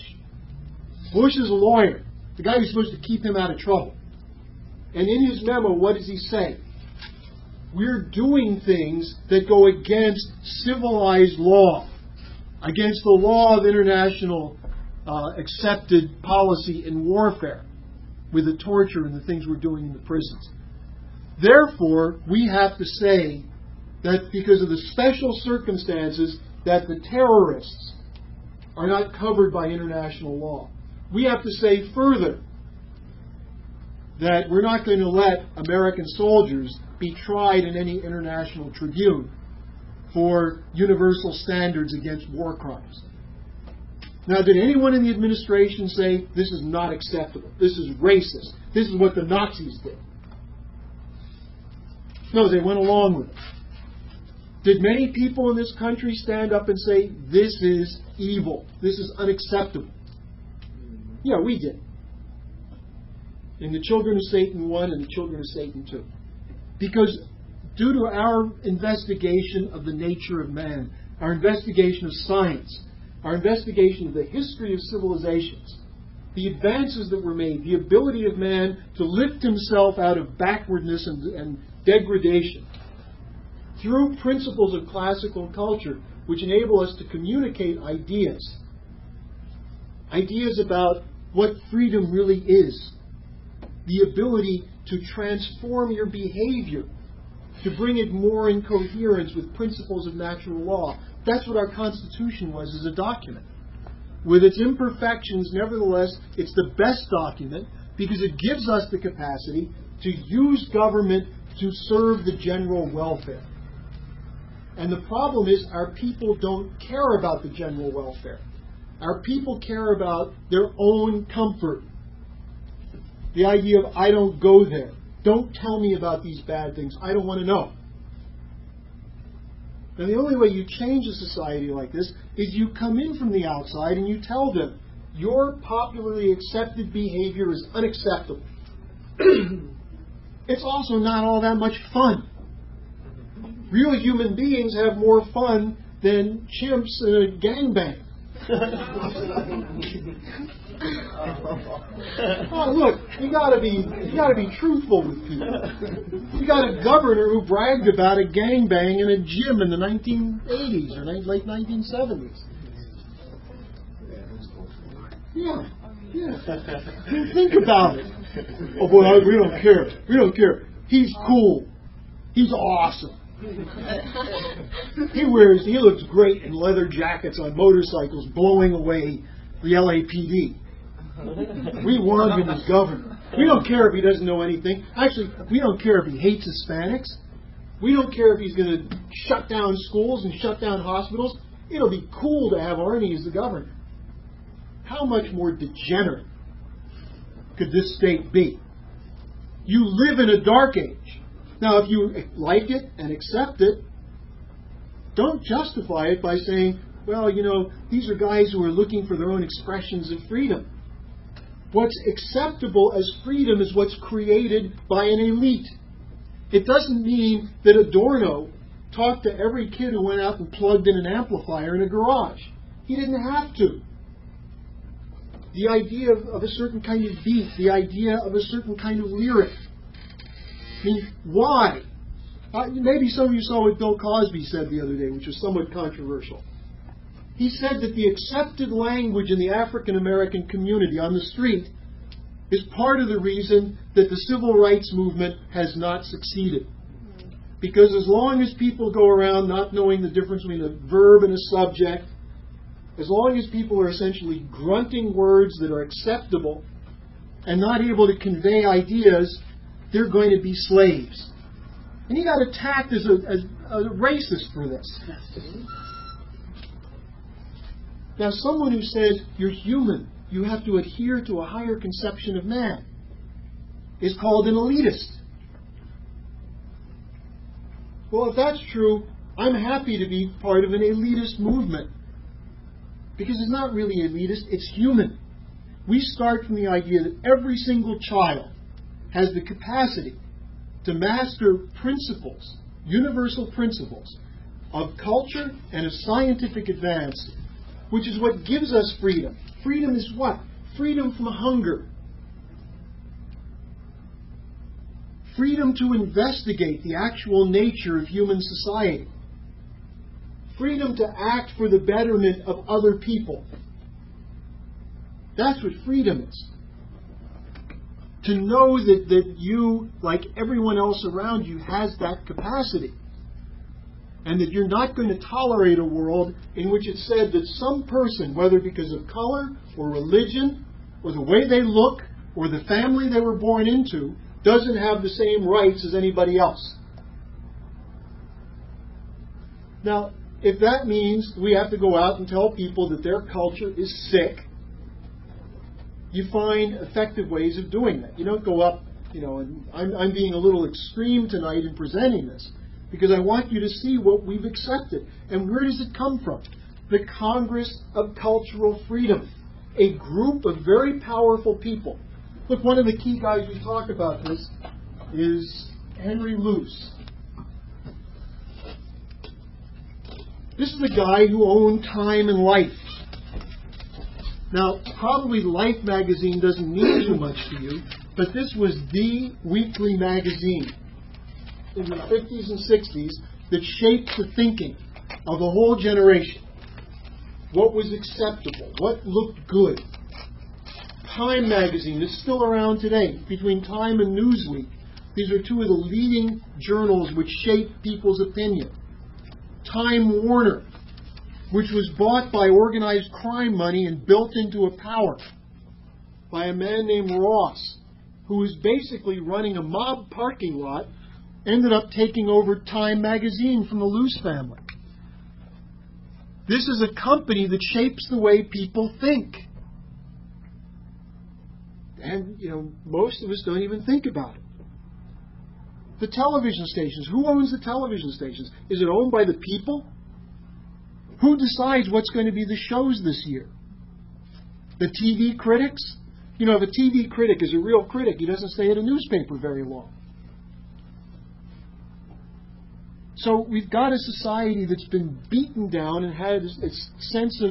[SPEAKER 1] Bush is a lawyer, the guy who's supposed to keep him out of trouble. And in his memo, what does he say? We're doing things that go against civilized law, against the law of international accepted policy in warfare, with the torture and the things we're doing in the prisons. Therefore, we have to say that because of the special circumstances that the terrorists are not covered by international law. We have to say further that we're not going to let American soldiers be tried in any international tribune for universal standards against war crimes. Now, did anyone in the administration say, this is not acceptable, this is racist, this is what the Nazis did? No, they went along with it. Did many people in this country stand up and say, this is evil, this is unacceptable? Yeah, we did. in the Children of Satan 1 and the Children of Satan 2. Because due to our investigation of the nature of man, our investigation of science, our investigation of the history of civilizations, the advances that were made, the ability of man to lift himself out of backwardness and degradation through principles of classical culture which enable us to communicate ideas about what freedom really is, the ability to transform your behavior, to bring it more in coherence with principles of natural law. That's what our Constitution was as a document. With its imperfections, nevertheless, it's the best document because it gives us the capacity to use government to serve the general welfare. And the problem is our people don't care about the general welfare. Our people care about their own comfort. The idea of, I don't go there. Don't tell me about these bad things. I don't want to know. And the only way you change a society like this is you come in from the outside and you tell them, your popularly accepted behavior is unacceptable. It's also not all that much fun. Real human beings have more fun than chimps in a gangbang. Oh, look, you gotta be truthful with people. You got a governor who bragged about a gangbang in a gym in the 1980s or late 1970s. Yeah. Think about it. Oh boy, we don't care. We don't care. He's cool. He's awesome. He looks great in leather jackets on motorcycles blowing away the LAPD. We want him as governor. We don't care if he doesn't know anything. Actually, we don't care if he hates Hispanics. We don't care if he's going to shut down schools and shut down hospitals. It'll be cool to have Arnie as the governor. How much more degenerate could this state be? You live in a dark age. Now, if you like it and accept it, don't justify it by saying, well, these are guys who are looking for their own expressions of freedom. What's acceptable as freedom is what's created by an elite. It doesn't mean that Adorno talked to every kid who went out and plugged in an amplifier in a garage. He didn't have to. The idea of a certain kind of beat, the idea of a certain kind of lyric. I mean, why? Maybe some of you saw what Bill Cosby said the other day, which was somewhat controversial. He said that the accepted language in the African American community on the street is part of the reason that the civil rights movement has not succeeded. Because as long as people go around not knowing the difference between a verb and a subject, as long as people are essentially grunting words that are acceptable and not able to convey ideas, they're going to be slaves. And he got attacked as a racist for this. Now, someone who says you're human, you have to adhere to a higher conception of man, is called an elitist. Well, if that's true, I'm happy to be part of an elitist movement. Because it's not really elitist, it's human. We start from the idea that every single child has the capacity to master principles, universal principles, of culture and of scientific advance, which is what gives us freedom. Freedom is what? Freedom from hunger. Freedom to investigate the actual nature of human society. Freedom to act for the betterment of other people. That's what freedom is. To know that you, like everyone else around you, has that capacity. And that you're not going to tolerate a world in which it's said that some person, whether because of color or religion or the way they look or the family they were born into, doesn't have the same rights as anybody else. Now, if that means we have to go out and tell people that their culture is sick, you find effective ways of doing that. You don't go up, and I'm being a little extreme tonight in presenting this, because I want you to see what we've accepted. And where does it come from? The Congress of Cultural Freedom, a group of very powerful people Look, one of the key guys we talk about this is Henry Luce. This is a guy who owned Time and Life. Now, probably Life magazine doesn't mean too much to you, but this was the weekly magazine in the 50s and 60s that shaped the thinking of a whole generation. What was acceptable? What looked good? Time magazine is still around today. Between Time and Newsweek, these are two of the leading journals which shape people's opinion. Time Warner, which was bought by organized crime money and built into a power by a man named Ross, who was basically running a mob parking lot, ended up taking over Time magazine from the Luce family. This is a company that shapes the way people think. And, most of us don't even think about it. The television stations. Who owns the television stations? Is it owned by the people? Who decides what's going to be the shows this year? The TV critics? If a TV critic is a real critic, he doesn't stay at a newspaper very long. So we've got a society that's been beaten down and had its sense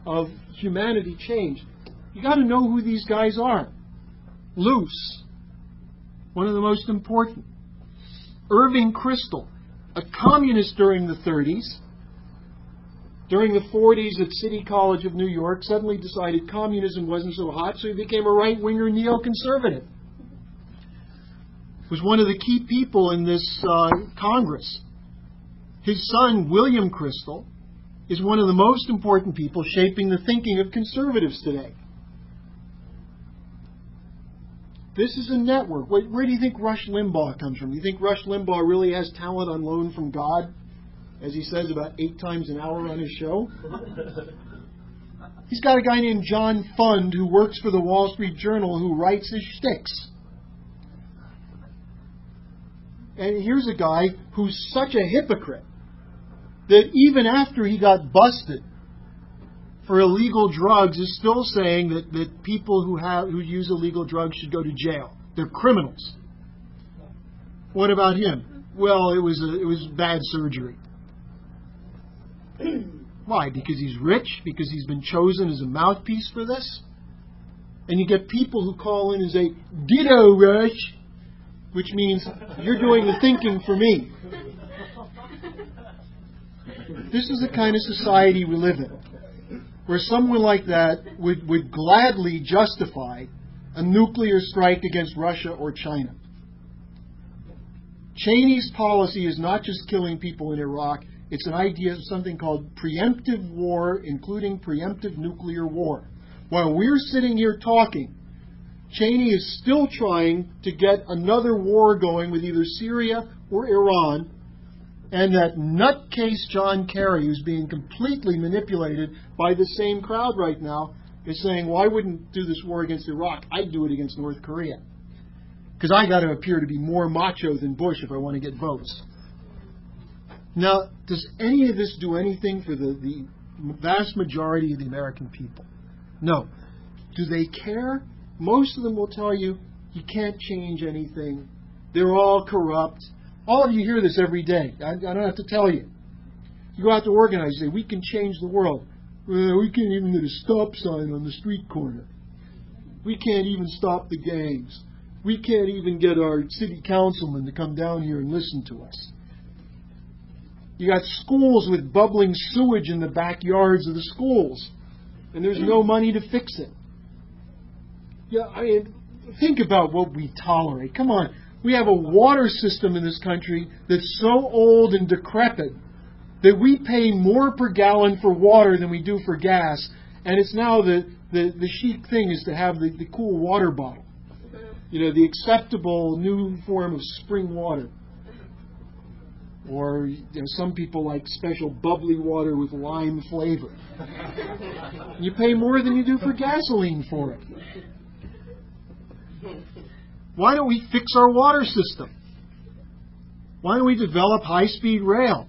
[SPEAKER 1] of humanity changed. You got to know who these guys are. Luce, one of the most important. Irving Kristol, a communist during the 30s. During the 40s at City College of New York, suddenly decided communism wasn't so hot, so he became a right-winger neoconservative. Was one of the key people in this Congress. His son, William Kristol, is one of the most important people shaping the thinking of conservatives today. This is a network. Where do you think Rush Limbaugh comes from? Do you think Rush Limbaugh really has talent on loan from God? As he says about 8 times an hour on his show. He's got a guy named John Fund who works for the Wall Street Journal who writes his shticks. And here's a guy who's such a hypocrite that even after he got busted for illegal drugs is still saying that people who use illegal drugs should go to jail. They're criminals. What about him? Well, it was bad surgery. Why? Because he's rich? Because he's been chosen as a mouthpiece for this? And you get people who call in and say, "Ditto, Rush," which means you're doing the thinking for me. This is the kind of society we live in, where someone like that would gladly justify a nuclear strike against Russia or China. Cheney's policy is not just killing people in Iraq. It's an idea of something called preemptive war, including preemptive nuclear war. While we're sitting here talking, Cheney is still trying to get another war going with either Syria or Iran, and that nutcase John Kerry, who's being completely manipulated by the same crowd right now, is saying, well, I wouldn't do this war against Iraq. I'd do it against North Korea. Because I got to appear to be more macho than Bush if I want to get votes. Now, does any of this do anything for the vast majority of the American people? No. Do they care? Most of them will tell you, you can't change anything. They're all corrupt. All of you hear this every day. I don't have to tell you. You go out to organize, you say, we can change the world. We can't even get a stop sign on the street corner. We can't even stop the gangs. We can't even get our city councilman to come down here and listen to us. You got schools with bubbling sewage in the backyards of the schools, and there's no money to fix it. Yeah, I mean, think about what we tolerate. Come on. We have a water system in this country that's so old and decrepit that we pay more per gallon for water than we do for gas, and it's now the chic thing is to have the cool water bottle. The acceptable new form of spring water. Or some people like special bubbly water with lime flavor. You pay more than you do for gasoline for it. Why don't we fix our water system? Why don't we develop high-speed rail?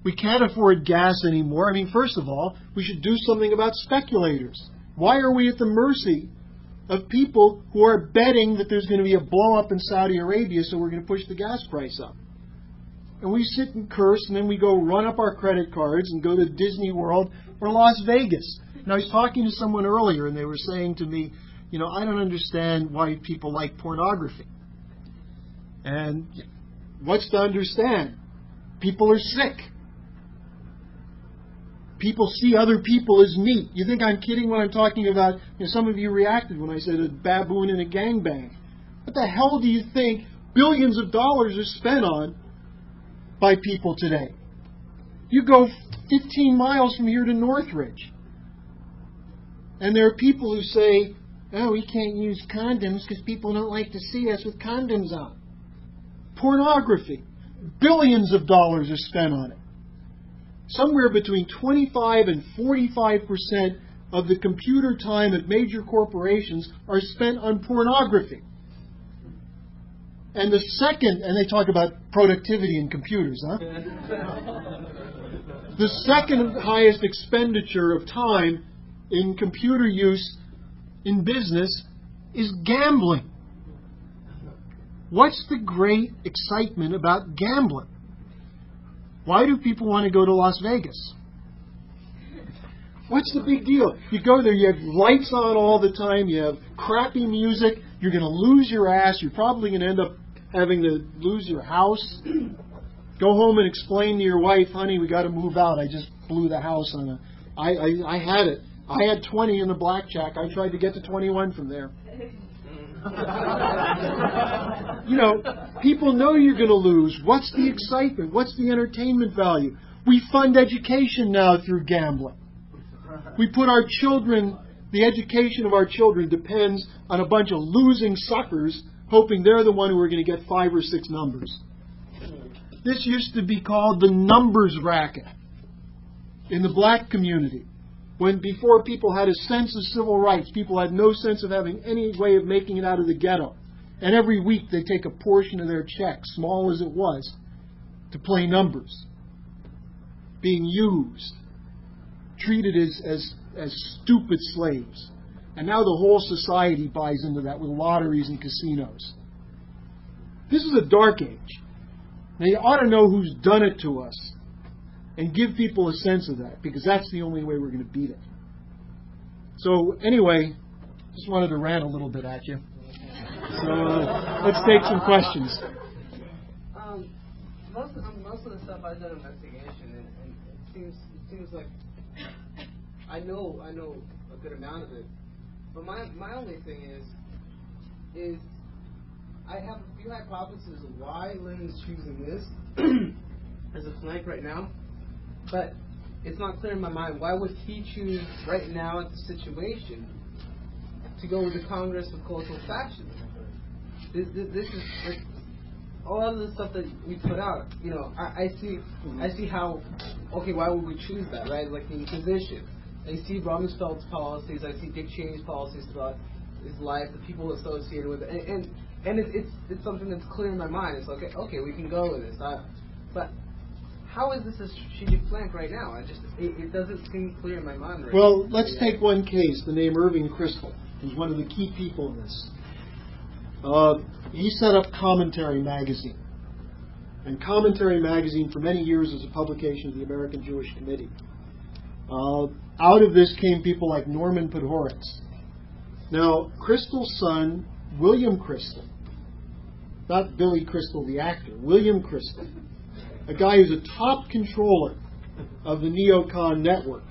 [SPEAKER 1] We can't afford gas anymore. I mean, first of all, we should do something about speculators. Why are we at the mercy of people who are betting that there's going to be a blow-up in Saudi Arabia, so we're going to push the gas price up. And we sit and curse, and then we go run up our credit cards and go to Disney World or Las Vegas. And I was talking to someone earlier, and they were saying to me, I don't understand why people like pornography. And what's to understand? People are sick. People see other people as meat. You think I'm kidding when I'm talking about, some of you reacted when I said a baboon in a gangbang. What the hell do you think billions of dollars are spent on by people today? You go 15 miles from here to Northridge, and there are people who say, we can't use condoms because people don't like to see us with condoms on. Pornography. Billions of dollars are spent on it. Somewhere between 25 and 45% of the computer time at major corporations are spent on pornography. And the second, and they talk about productivity in computers, huh? The second highest expenditure of time in computer use in business is gambling. What's the great excitement about gambling? Why do people want to go to Las Vegas? What's the big deal? You go there, you have lights on all the time, you have crappy music, you're going to lose your ass, you're probably going to end up having to lose your house. Go home and explain to your wife, honey, we got to move out. I just blew the house on I had it. I had 20 in the blackjack. I tried to get to 21 from there. People know you're going to lose. What's the excitement? What's the entertainment value? We fund education now through gambling. We put our children, the education of our children depends on a bunch of losing suckers hoping they're the one who are going to get 5 or 6 numbers. This used to be called the Numbers Racket in the black community. When before people had a sense of civil rights, people had no sense of having any way of making it out of the ghetto. And every week they take a portion of their check, small as it was, to play numbers. Being used, treated as stupid slaves. And now the whole society buys into that with lotteries and casinos. This is a dark age. Now you ought to know who's done it to us and give people a sense of that, because that's the only way we're going to beat it. So anyway, just wanted to rant a little bit at you. So let's take some questions.
[SPEAKER 6] Most of the stuff I've done investigation, and it seems like I know a good amount of it. But my only thing is I have a few hypotheses of why Lynn's choosing this as a flank right now. But it's not clear in my mind, why would he choose right now at the situation to go with the Congress of Cultural Factions? This is all of the stuff that we put out. I see how, okay, why would we choose that, right? Like the Inquisition. I see Rumsfeld's policies, I see Dick Cheney's policies throughout his life, the people associated with it, and it's something that's clear in my mind. It's like, okay, we can go with this. But how is this a strategic flank right now? It doesn't seem clear in my mind right now.
[SPEAKER 1] Well, let's take one case, the name Irving Kristol, who's one of the key people in this. He set up Commentary Magazine. And Commentary Magazine for many years was a publication of the American Jewish Committee. Out of this came people like Norman Podhoretz. Now, Kristol's son, William Kristol, not Billy Crystal the actor, William Kristol, a guy who's a top controller of the neocon network.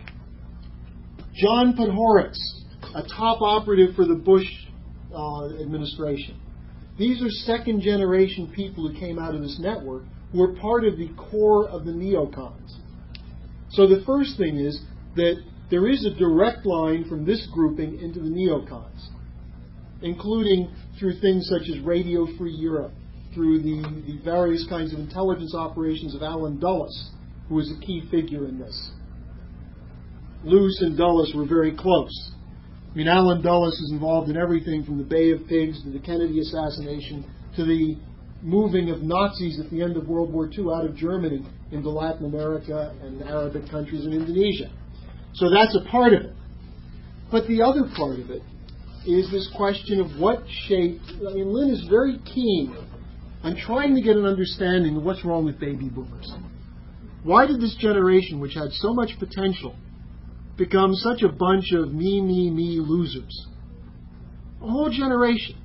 [SPEAKER 1] John Podhoretz, a top operative for the Bush administration. These are second-generation people who came out of this network who are part of the core of the neocons. So the first thing is that there is a direct line from this grouping into the neocons, including through things such as Radio Free Europe, through the various kinds of intelligence operations of Alan Dulles, who was a key figure in this. Luce and Dulles were very close. I mean, Alan Dulles is involved in everything from the Bay of Pigs to the Kennedy assassination to the moving of Nazis at the end of World War II out of Germany into Latin America and Arabic countries and Indonesia. So that's a part of it. But the other part of it is this question of what shape. I mean, Lynn is very keen on trying to get an understanding of what's wrong with baby boomers. Why did this generation, which had so much potential, become such a bunch of me losers? A whole generation.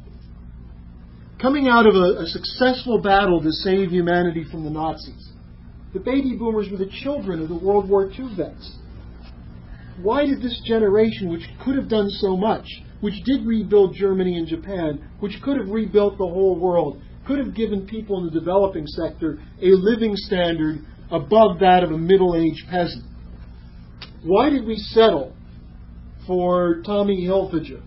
[SPEAKER 1] Coming out of a successful battle to save humanity from the Nazis. The baby boomers were the children of the World War II vets. Why did this generation, which could have done so much, which did rebuild Germany and Japan, which could have rebuilt the whole world, could have given people in the developing sector a living standard above that of a middle-aged peasant? Why did we settle for Tommy Hilfiger?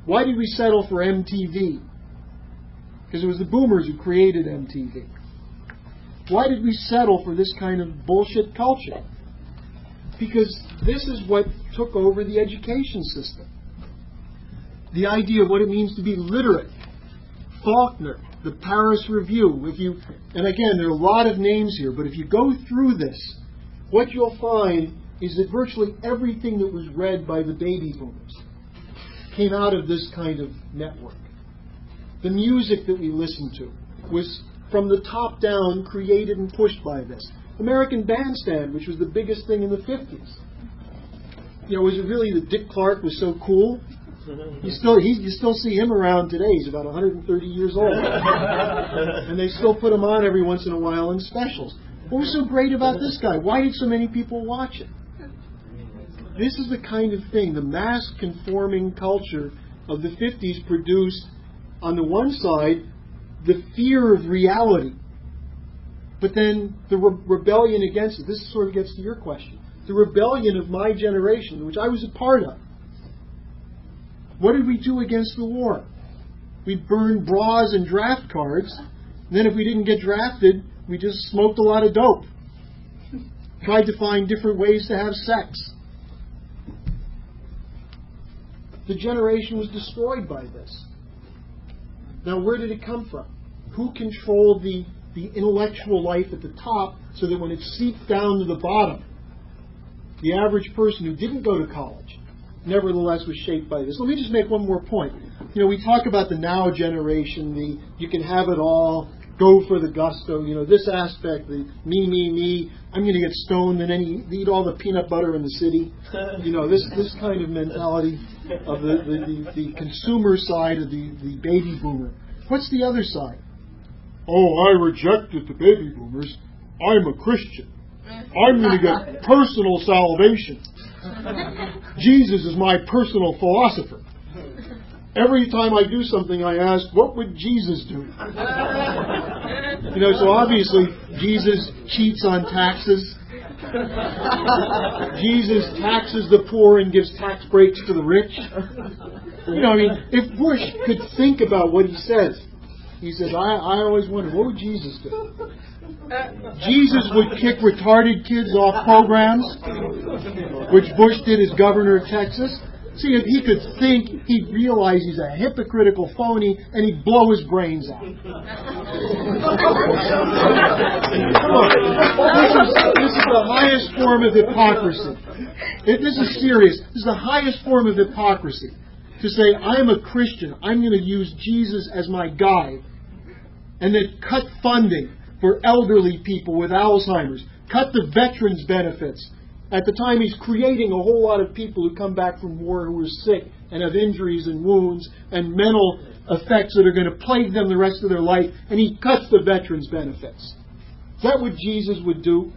[SPEAKER 1] Why did we settle for MTV? Because it was the boomers who created MTV. Why did we settle for this kind of bullshit culture? Because this is what took over the education system. The idea of what it means to be literate. Faulkner, the Paris Review. And again, there are a lot of names here, but if you go through this, what you'll find is that virtually everything that was read by the baby boomers came out of this kind of network. The music that we listened to was from the top down created and pushed by this. American Bandstand, which was the biggest thing in the 50s. Was it really that Dick Clark was so cool? You still see him around today. He's about 130 years old. And they still put him on every once in a while in specials. What was so great about this guy? Why did so many people watch it? This is the kind of thing, the mass-conforming culture of the 50s produced, on the one side, the fear of reality, but then the rebellion against it. This sort of gets to your question. The rebellion of my generation, which I was a part of. What did we do against the war? We burned bras and draft cards, and then if we didn't get drafted, we just smoked a lot of dope. Tried to find different ways to have sex. The generation was destroyed by this. Now, where did it come from? Who controlled the intellectual life at the top so that when it seeped down to the bottom, the average person who didn't go to college nevertheless was shaped by this? Let me just make one more point. We talk about the now generation, you can have it all, go for the gusto, this aspect, the me, I'm going to get stoned and then eat all the peanut butter in the city. This kind of mentality of the consumer side of the baby boomer. What's the other side? Oh, I rejected the baby boomers. I'm a Christian. I'm going to get personal salvation. Jesus is my personal philosopher. Every time I do something, I ask, what would Jesus do? So obviously, Jesus cheats on taxes. Jesus taxes the poor and gives tax breaks to the rich. If Bush could think about what he says, I always wonder, what would Jesus do? Jesus would kick retarded kids off programs, which Bush did as governor of Texas. See, if he could think, he'd realize he's a hypocritical phony, and he'd blow his brains out. Come on. This is the highest form of hypocrisy. This is serious. This is the highest form of hypocrisy. To say, I'm a Christian, I'm going to use Jesus as my guide, and then cut funding for elderly people with Alzheimer's, cut the veterans' benefits. At the time, he's creating a whole lot of people who come back from war who are sick and have injuries and wounds and mental effects that are going to plague them the rest of their life, and he cuts the veterans' benefits. Is that what Jesus would do?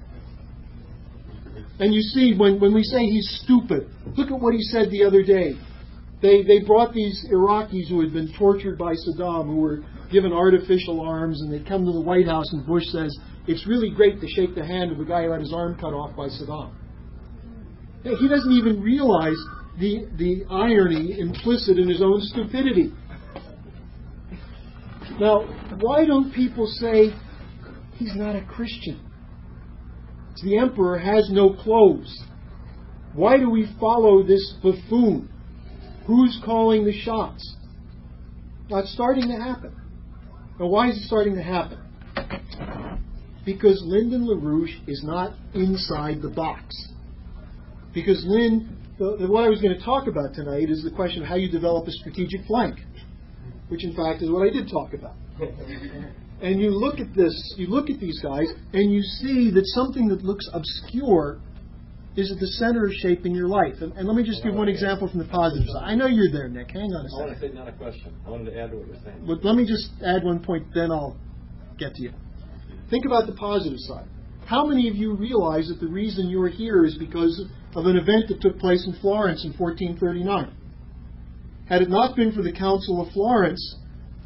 [SPEAKER 1] And you see, when we say he's stupid, look at what he said the other day. They brought these Iraqis who had been tortured by Saddam, who were given artificial arms, and they come to the White House, and Bush says, it's really great to shake the hand of a guy who had his arm cut off by Saddam. He doesn't even realize the irony implicit in his own stupidity. Now, why don't people say he's not a Christian? The emperor has no clothes. Why do we follow this buffoon? Who's calling the shots? Now, it's starting to happen. Now, why is it starting to happen? Because Lyndon LaRouche is not inside the box. Because Lynn what I was going to talk about tonight is the question of how you develop a strategic flank, which in fact is what I did talk about. And you look at this, you look at these guys, and you see that something that looks obscure is at the center of shaping your life. And let me just give one example from the positive side. I know you're there, Nick. Hang on a second.
[SPEAKER 10] I want to say not a question. I wanted to add to what you're saying.
[SPEAKER 1] But let me just add one point, then I'll get to you. Think about the positive side. How many of you realize that the reason you're here is because of an event that took place in Florence in 1439? Had it not been for the Council of Florence,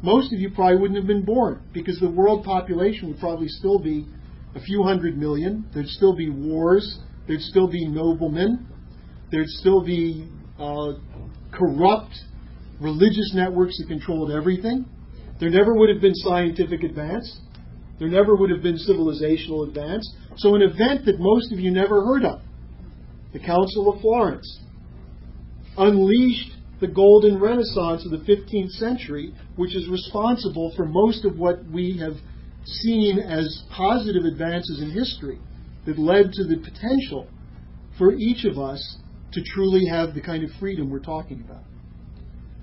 [SPEAKER 1] most of you probably wouldn't have been born, because the world population would probably still be a few 100 million. There'd still be wars. There'd still be noblemen. There'd still be corrupt religious networks that controlled everything. There never would have been scientific advance. There never would have been civilizational advance. So an event that most of you never heard of, the Council of Florence, unleashed the golden renaissance of the 15th century, which is responsible for most of what we have seen as positive advances in history that led to the potential for each of us to truly have the kind of freedom we're talking about.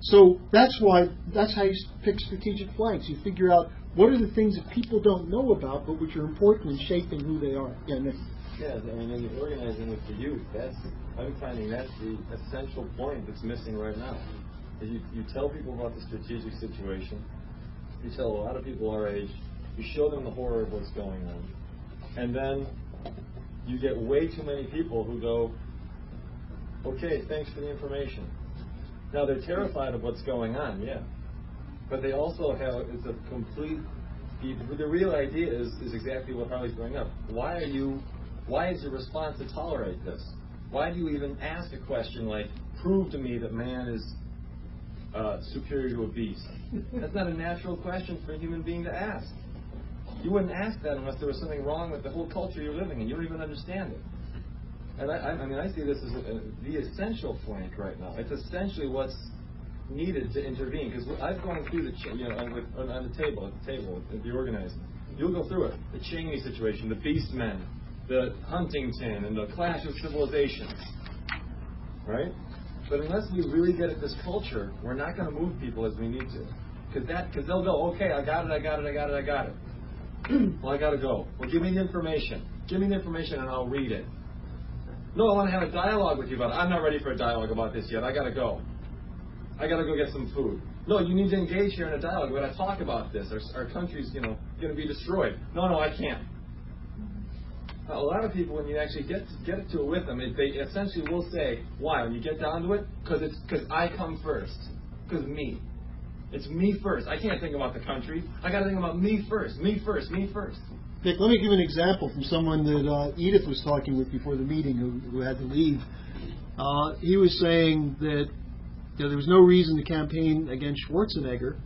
[SPEAKER 1] So that's how you pick strategic flanks. You figure out what are the things that people don't know about, but which are important in shaping who they are. Yeah, Nick.
[SPEAKER 10] Yeah, I mean, in the organizing with the youth, I'm finding that's the essential point that's missing right now. You tell people about the strategic situation. You tell a lot of people our age. You show them the horror of what's going on. And then you get way too many people who go, okay, thanks for the information. Now, they're terrified of what's going on, yeah. But they also have, it's a complete, the real idea is exactly what Harley's bringing up. Why is your response to tolerate this? Why do you even ask a question like, prove to me that man is superior to a beast? That's not a natural question for a human being to ask. You wouldn't ask that unless there was something wrong with the whole culture you're living in. You don't even understand it. And I see this as the essential flank right now. It's essentially what's needed to intervene. Because I've gone through on the table, at the organizing. You'll go through it. The Cheney situation, the Beastmen, the Huntington, and the Clash of Civilizations. Right? But unless we really get at this culture, we're not going to move people as we need to. Because they'll go, okay, I got it. Well, I got to go. Well, give me the information. Give me the information and I'll read it. No, I want to have a dialogue with you about it. I'm not ready for a dialogue about this yet. I got to go. I got to go get some food. No, you need to engage here in a dialogue. We got to talk about this. Our country's, going to be destroyed. No, I can't. A lot of people, when you actually get to it with them, they essentially will say, why? When you get down to it, because I come first. Because me. It's me first. I can't think about the country. I got to think about me first. Me first.
[SPEAKER 1] Nick, let me give you an example from someone that Edith was talking with before the meeting who had to leave. He was saying that there was no reason to campaign against Schwarzenegger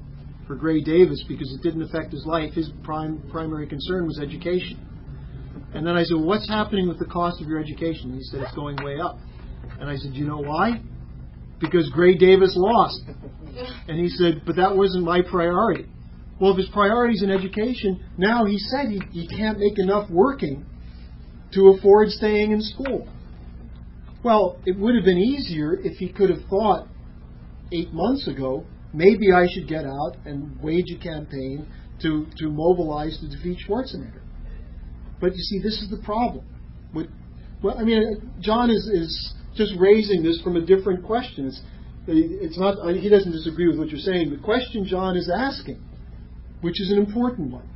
[SPEAKER 1] for Gray Davis because it didn't affect his life. His primary concern was education. And then I said, well, what's happening with the cost of your education? And he said, it's going way up. And I said, you know why? Because Gray Davis lost. And he said, but that wasn't my priority. Well, if his priority is in education, now he said he can't make enough working to afford staying in school. Well, it would have been easier if he could have thought 8 months ago, maybe I should get out and wage a campaign to mobilize to defeat Schwarzenegger. But you see, this is the problem. John is just raising this from a different question. It's not. He doesn't disagree with what you're saying. The question John is asking, which is an important one,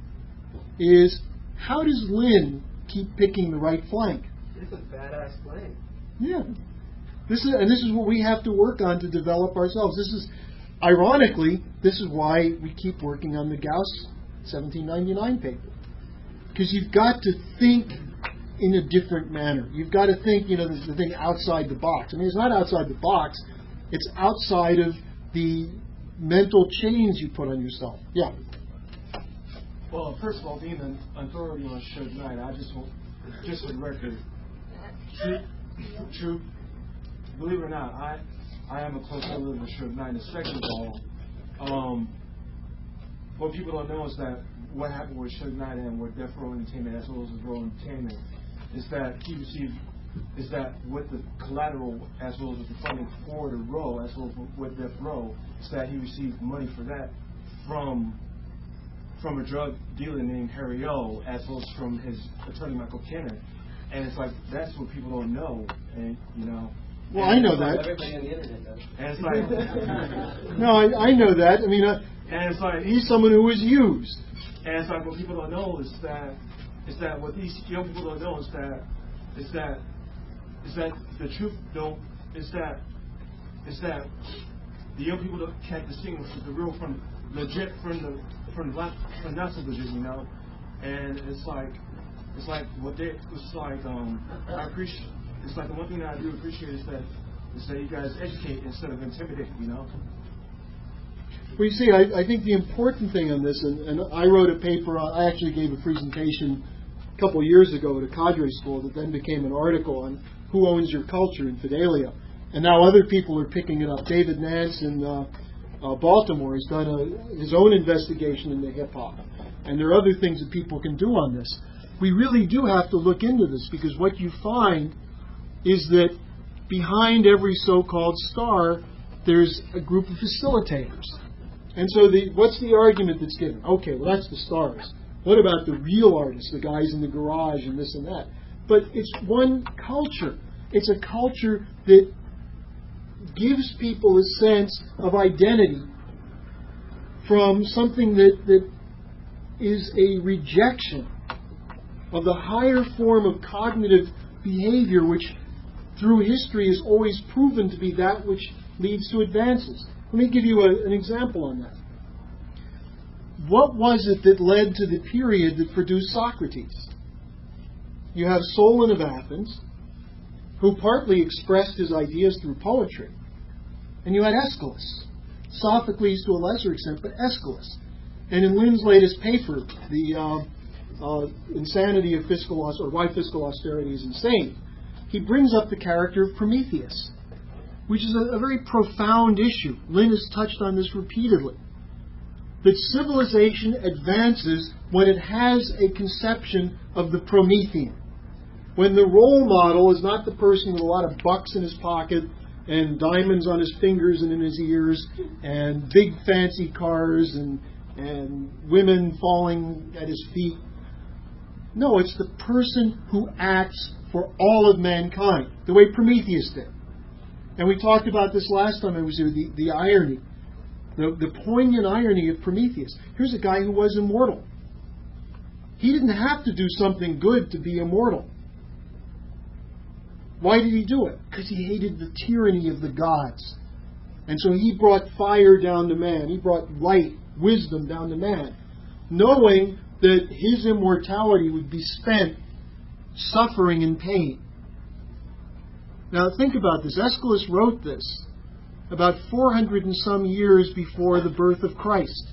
[SPEAKER 1] is how does Lynn keep picking the right flank?
[SPEAKER 6] It's a badass flank.
[SPEAKER 1] Yeah. This is what we have to work on to develop ourselves. Ironically, this is why we keep working on the Gauss 1799 paper. Because you've got to think in a different manner. You've got to think, the thing outside the box. It's not outside the box. It's outside of the mental chains you put on yourself. Yeah.
[SPEAKER 4] Well, first of all, being an authority on Suge Knight, I just for the record, true. Believe it or not, I am a close relative of Suge Knight. And second of all, what people don't know is that what happened with Suge Knight and with Death Row Entertainment, as well as Row Entertainment, is that he received is that with the collateral as well as with the funding for the role, as well as with Death Row, is that he received money for that from a drug dealer named Harry O, as well as from his attorney Michael Kenner. And it's like, that's what people don't know, and you know.
[SPEAKER 1] Well, I know that.
[SPEAKER 6] Everybody on the internet does.
[SPEAKER 4] And it's like,
[SPEAKER 1] no, I know that. I mean,
[SPEAKER 4] and it's like,
[SPEAKER 1] he's someone who was used.
[SPEAKER 4] and it's like, what people don't know is that what these young people don't know is that the truth don't is that the young people can't distinguish the real from legit from not so legit, you know. And it's like what they it's like I appreciate. It's like the one thing that I do appreciate is that you guys educate instead of intimidate, you know.
[SPEAKER 1] Well, you see, I think the important thing on this, and I wrote a paper. I actually gave a presentation a couple of years ago at a cadre school that then became an article on who owns your culture in Fidelia. And now other people are picking it up. David Nance in Baltimore has done his own investigation into hip-hop. And there are other things that people can do on this. We really do have to look into this, because what you find is that behind every so-called star, there's a group of facilitators. And so what's the argument that's given? Okay, well, that's the stars. What about the real artists, the guys in the garage and this and that? But it's one culture. It's a culture that gives people a sense of identity from something that is a rejection of the higher form of cognitive behavior, which through history is always proven to be that which leads to advances. Let me give you an example on that. What was it that led to the period that produced Socrates? You have Solon of Athens, who partly expressed his ideas through poetry. And you had Aeschylus. Sophocles to a lesser extent, but Aeschylus. And in Lynn's latest paper, the insanity of fiscal or why fiscal austerity is insane, he brings up the character of Prometheus, which is a very profound issue. Lynn has touched on this repeatedly. That civilization advances when it has a conception of the Promethean. When the role model is not the person with a lot of bucks in his pocket and diamonds on his fingers and in his ears and big fancy cars and women falling at his feet. No, it's the person who acts for all of mankind, the way Prometheus did. And we talked about this last time I was here, the irony, the poignant irony of Prometheus. Here's a guy who was immortal. He didn't have to do something good to be immortal. Why did he do it? Because he hated the tyranny of the gods. And so he brought fire down to man. He brought light, wisdom down to man, knowing that his immortality would be spent suffering and pain. Now think about this. Aeschylus wrote this about 400 and some years before the birth of Christ.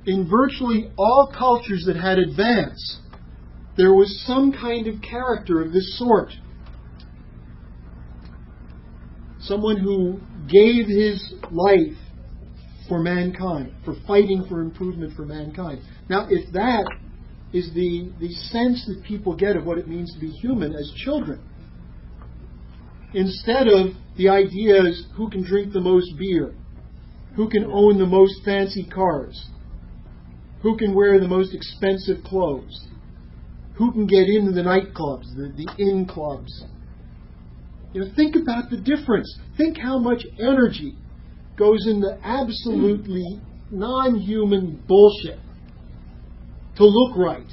[SPEAKER 1] In virtually all cultures that had advanced, there was some kind of character of this sort. Someone who gave his life for mankind, for fighting for improvement for mankind. Now, if that is the sense that people get of what it means to be human as children, instead of the idea is who can drink the most beer, who can own the most fancy cars, who can wear the most expensive clothes, who can get into the nightclubs, the inn clubs. You know, think about the difference. Think how much energy goes into absolutely non-human bullshit to look right.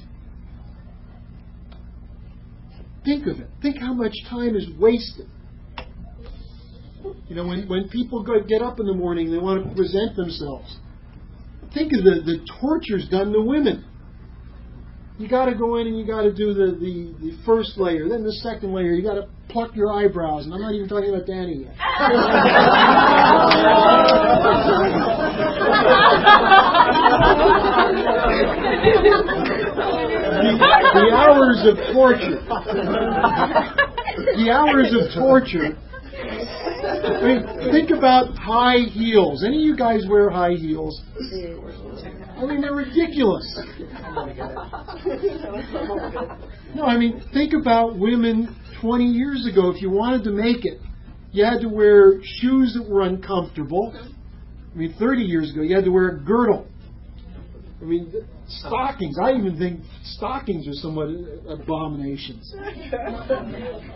[SPEAKER 1] Think of it. Think how much time is wasted. You know, when people get up in the morning, they want to present themselves. Think of the tortures done to women. You got to go in and you got to do the first layer, then the second layer. You got to pluck your eyebrows, and I'm not even talking about Danny yet. the hours of torture. The hours of torture. I mean, think about high heels. Any of you guys wear high heels? I mean, they're ridiculous. No, I mean, think about women 20 years ago. If you wanted to make it, you had to wear shoes that were uncomfortable. I mean, 30 years ago, you had to wear a girdle. I mean, stockings. I even think stockings are somewhat abominations.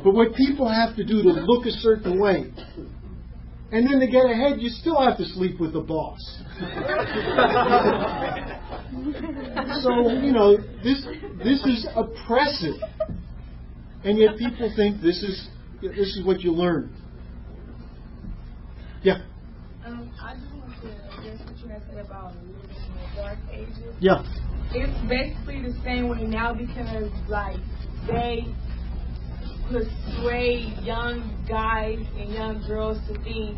[SPEAKER 1] But what people have to do to look a certain way, and then to get ahead, you still have to sleep with the boss. So, you know, this is oppressive, and yet people think this is what you learn. Yeah.
[SPEAKER 5] I just want to address what you had said about living in the dark ages.
[SPEAKER 1] Yeah.
[SPEAKER 5] It's basically the same way now because, like, they persuade young guys and young girls to think,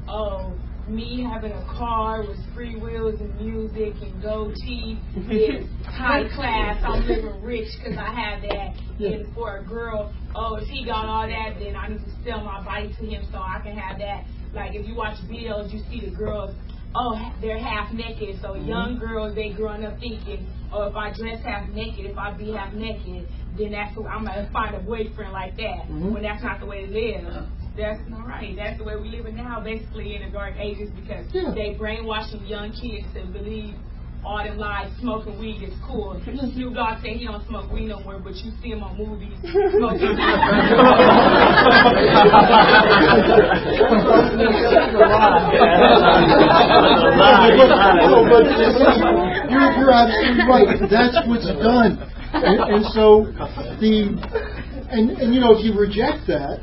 [SPEAKER 5] oh, me having a car with free wheels and music and gold teeth is high class. I'm living rich because I have that. And for a girl, oh, if he got all that, then I need to sell my body to him so I can have that. Like, if you watch videos, you see the girls, oh, they're half naked. So young girls, they growing up thinking, oh, if I dress half naked, if I be half naked, then that's what I'm going to find a boyfriend like that. When that's not the way to live. That's not right. That's the way we live now, basically, in the dark ages, because they brainwashing young kids to believe all them lies. Smoking weed is cool. Snoop Dogg say he don't smoke weed no more, but you see him on movies smoking weed.
[SPEAKER 1] You're absolutely right. That's what's done. And so and you know, if you reject that,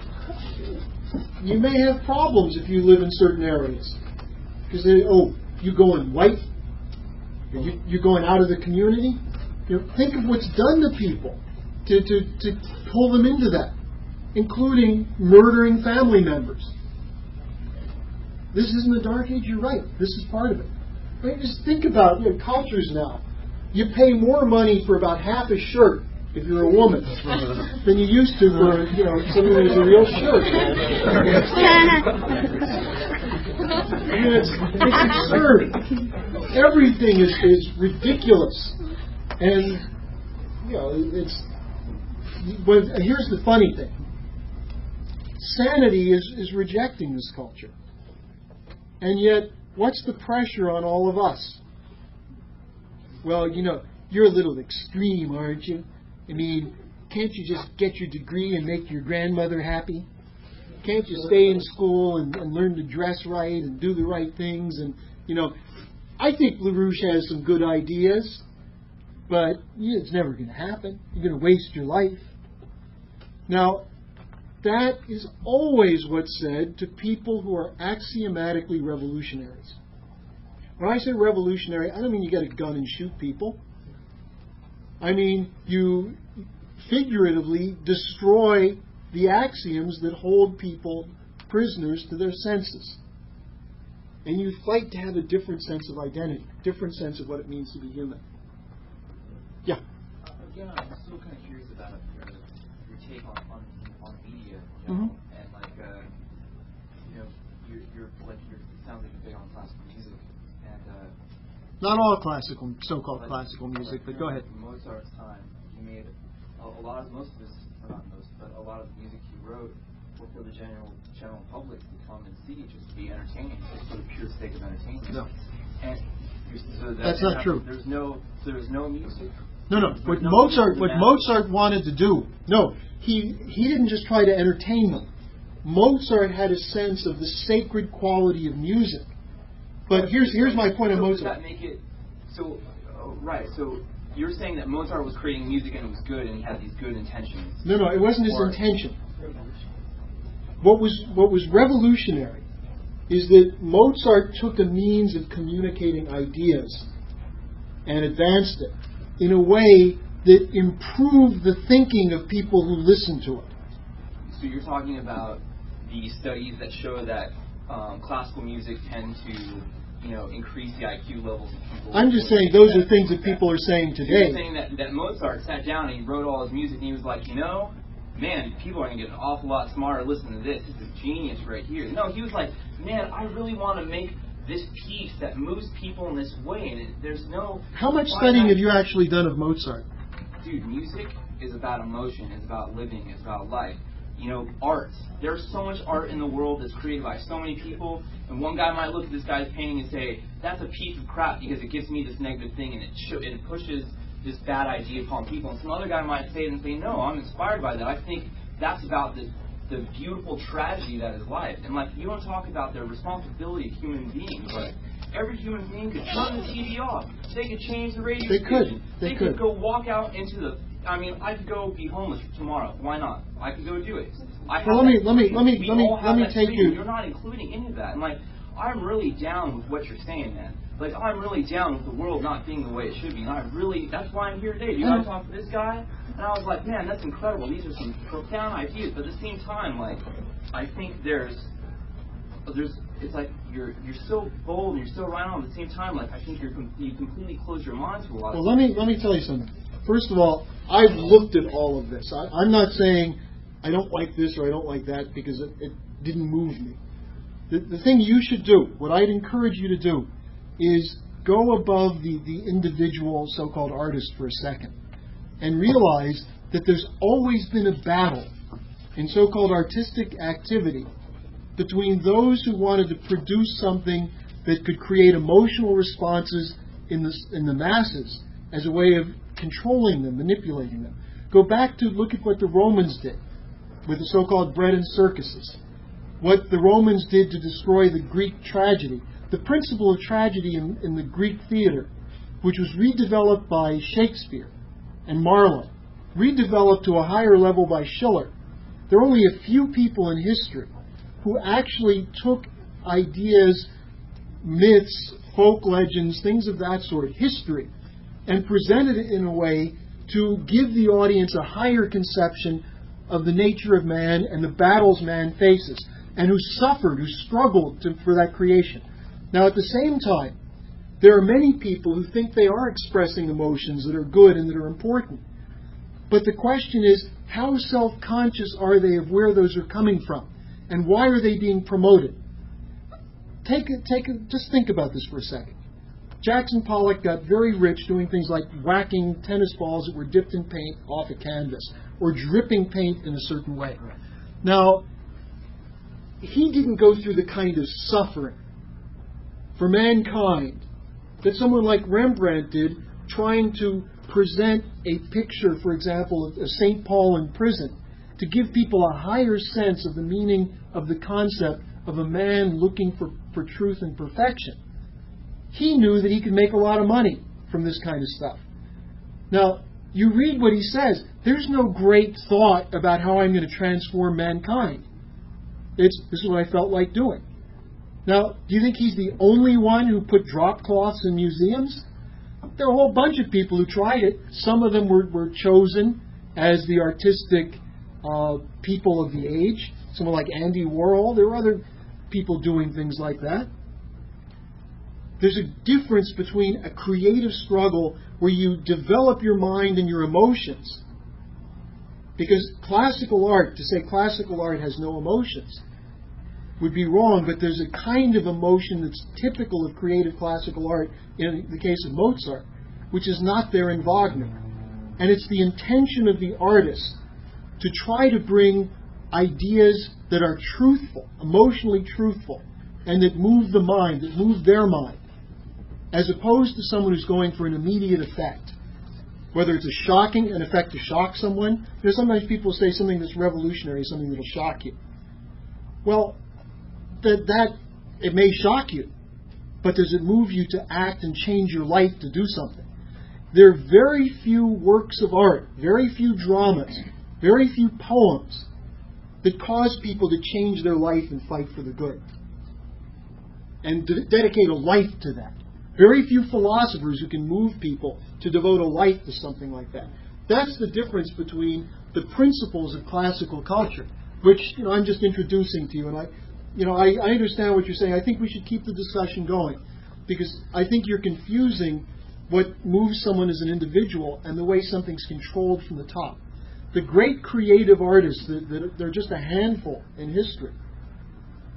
[SPEAKER 1] you may have problems if you live in certain areas. Because you going white? You're going out of the community? You know, think of what's done to people to pull them into that, including murdering family members. This isn't the dark age, you're right. This is part of it. Right? Just think about cultures now. You pay more money for about half a shirt if you're a woman than you used to for something that was a real shirt. I mean, it's absurd. Everything is ridiculous, and here's the funny thing: sanity is rejecting this culture, and yet what's the pressure on all of us? Well, you're a little extreme, aren't you? I mean, can't you just get your degree and make your grandmother happy? Can't you stay in school and learn to dress right and do the right things? And, I think LaRouche has some good ideas, but it's never going to happen. You're going to waste your life. Now, that is always what's said to people who are axiomatically revolutionaries. When I say revolutionary, I don't mean you get a gun and shoot people. I mean, you figuratively destroy the axioms that hold people prisoners to their senses. And you fight to have a different sense of identity, different sense of what it means to be human. Yeah?
[SPEAKER 9] Again, I'm still kind of curious about your take on media, and you're it sounds like you're big on classical music, and
[SPEAKER 1] not all so-called classical music, but go ahead.
[SPEAKER 9] In Mozart's time, he made most of his, or not most, but a lot of the music he wrote were for the general public to come and see, just to be entertaining, just for the pure sake of entertainment.
[SPEAKER 1] No.
[SPEAKER 9] And
[SPEAKER 1] that's not true.
[SPEAKER 9] There's no music.
[SPEAKER 1] No. What Mozart wanted to do, he didn't just try to entertain them. Mozart had a sense of the sacred quality of music. But here's my point on Mozart.
[SPEAKER 9] Does that make it so? Right. So you're saying that Mozart was creating music and it was good and he had these good intentions.
[SPEAKER 1] No, it wasn't his intention. What was revolutionary is that Mozart took a means of communicating ideas and advanced it in a way that improved the thinking of people who listened to it.
[SPEAKER 9] So you're talking about the studies that show that classical music tend to increase the IQ levels of people.
[SPEAKER 1] I'm just saying those are things that people are saying today.
[SPEAKER 9] You're saying that Mozart sat down and he wrote all his music and he was like, man, people are going to get an awful lot smarter listening to this. This is genius right here. No, he was like, man, I really want to make this piece that moves people in this way. And there's no...
[SPEAKER 1] How much studying have you actually done of Mozart?
[SPEAKER 9] Dude, music is about emotion, is about living, is about life. You know, art. There's so much art in the world that's created by so many people, and one guy might look at this guy's painting and say, that's a piece of crap because it gives me this negative thing and it pushes this bad idea upon people. And some other guy might say it and say, no, I'm inspired by that. I think that's about the beautiful tragedy that is life. And like, you don't talk about the responsibility of human beings, but every human being could turn the TV off. They could change the radio station. They could go walk out into the... I mean, I could go be homeless tomorrow. Why not? I could go do it.
[SPEAKER 1] Let me take you.
[SPEAKER 9] You're not including any of that. And like, I'm really down with what you're saying, man. Like, I'm really down with the world not being the way it should be. And that's why I'm here today. You guys talk to this guy, and I was like, man, that's incredible. These are some profound ideas. But at the same time, like, I think it's like you're so bold and you're so right on. At the same time, like, I think you completely close your mind to a lot of
[SPEAKER 1] Well, let me tell you something. First of all, I've looked at all of this. I'm not saying I don't like this or I don't like that because it didn't move me. The thing you should do, what I'd encourage you to do, is go above the individual so-called artist for a second and realize that there's always been a battle in so-called artistic activity between those who wanted to produce something that could create emotional responses in the masses as a way of controlling them, manipulating them. Go back to look at what the Romans did with the so-called bread and circuses. What the Romans did to destroy the Greek tragedy. The principle of tragedy in the Greek theater, which was redeveloped by Shakespeare and Marlowe, redeveloped to a higher level by Schiller. There are only a few people in history who actually took ideas, myths, folk legends, things of that sort, history, and presented it in a way to give the audience a higher conception of the nature of man and the battles man faces, and who suffered, who struggled for that creation. Now, at the same time, there are many people who think they are expressing emotions that are good and that are important. But the question is, how self-conscious are they of where those are coming from? And why are they being promoted? Just think about this for a second. Jackson Pollock got very rich doing things like whacking tennis balls that were dipped in paint off a canvas or dripping paint in a certain way. Now, he didn't go through the kind of suffering for mankind that someone like Rembrandt did trying to present a picture, for example, of St. Paul in prison to give people a higher sense of the meaning of the concept of a man looking for truth and perfection. He knew that he could make a lot of money from this kind of stuff. Now, you read what he says. There's no great thought about how I'm going to transform mankind. This is what I felt like doing. Now, do you think he's the only one who put drop cloths in museums? There are a whole bunch of people who tried it. Some of them were chosen as the artistic people of the age. Someone like Andy Warhol. There were other people doing things like that. There's a difference between a creative struggle where you develop your mind and your emotions. Because classical art, to say classical art has no emotions, would be wrong, but there's a kind of emotion that's typical of creative classical art in the case of Mozart, which is not there in Wagner. And it's the intention of the artist to try to bring ideas that are truthful, emotionally truthful, and that move the mind, that move their mind, as opposed to someone who's going for an immediate effect. Whether it's an effect to shock someone. There's sometimes people say something that's revolutionary is something that'll shock you. Well, that it may shock you, but does it move you to act and change your life to do something? There are very few works of art, very few dramas, very few poems that cause people to change their life and fight for the good and dedicate a life to that. Very few philosophers who can move people to devote a life to something like that. That's the difference between the principles of classical culture, which I'm just introducing to you. And I understand what you're saying. I think we should keep the discussion going because I think you're confusing what moves someone as an individual and the way something's controlled from the top. The great creative artists, they're just a handful in history,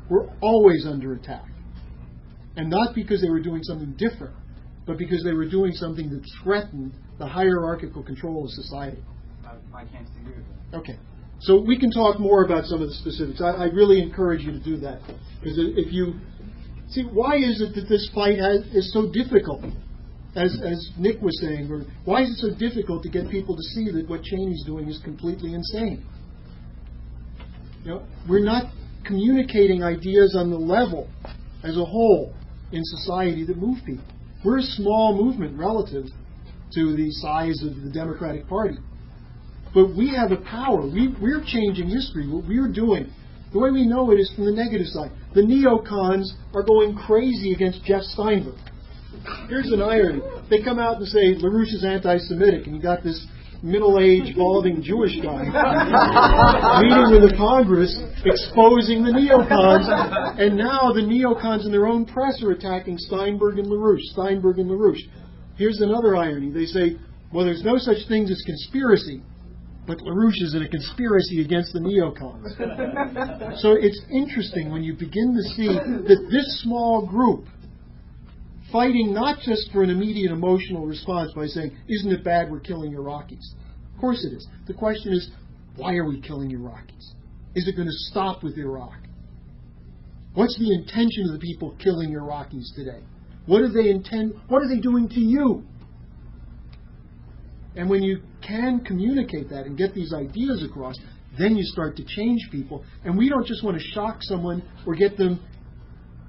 [SPEAKER 1] were always under attack. And not because they were doing something different, but because they were doing something that threatened the hierarchical control of society.
[SPEAKER 9] I can't disagree with that.
[SPEAKER 1] Okay. So we can talk more about some of the specifics. I really encourage you to do that. Because if you... See, why is it that this fight is so difficult? As Nick was saying, or why is it so difficult to get people to see that what Cheney's doing is completely insane? We're not communicating ideas on the level as a whole in society that move people. We're a small movement relative to the size of the Democratic Party. But we have a power. We're changing history. What we're doing, the way we know it is from the negative side. The neocons are going crazy against Jeff Steinberg. Here's an irony. They come out and say LaRouche is anti-Semitic, and you got this middle-aged, balding Jewish guy meeting with the Congress, exposing the neocons, and now the neocons in their own press are attacking Steinberg and LaRouche. Here's another irony. They say, well, there's no such thing as conspiracy, but LaRouche is in a conspiracy against the neocons. So it's interesting when you begin to see that this small group, fighting not just for an immediate emotional response by saying, isn't it bad we're killing Iraqis? Of course it is. The question is, why are we killing Iraqis? Is it going to stop with Iraq? What's the intention of the people killing Iraqis today? What do they intend? What are they doing to you? And when you can communicate that and get these ideas across, then you start to change people. And we don't just want to shock someone or get them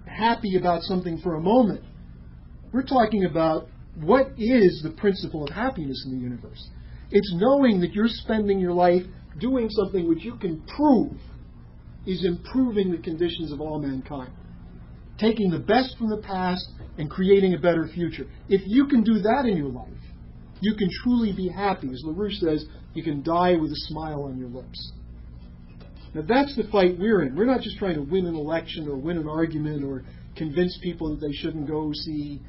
[SPEAKER 1] happy about something for a moment. We're talking about what is the principle of happiness in the universe. It's knowing that you're spending your life doing something which you can prove is improving the conditions of all mankind. Taking the best from the past and creating a better future. If you can do that in your life, you can truly be happy. As LaRouche says, you can die with a smile on your lips. Now that's the fight we're in. We're not just trying to win an election or win an argument or convince people that they shouldn't go see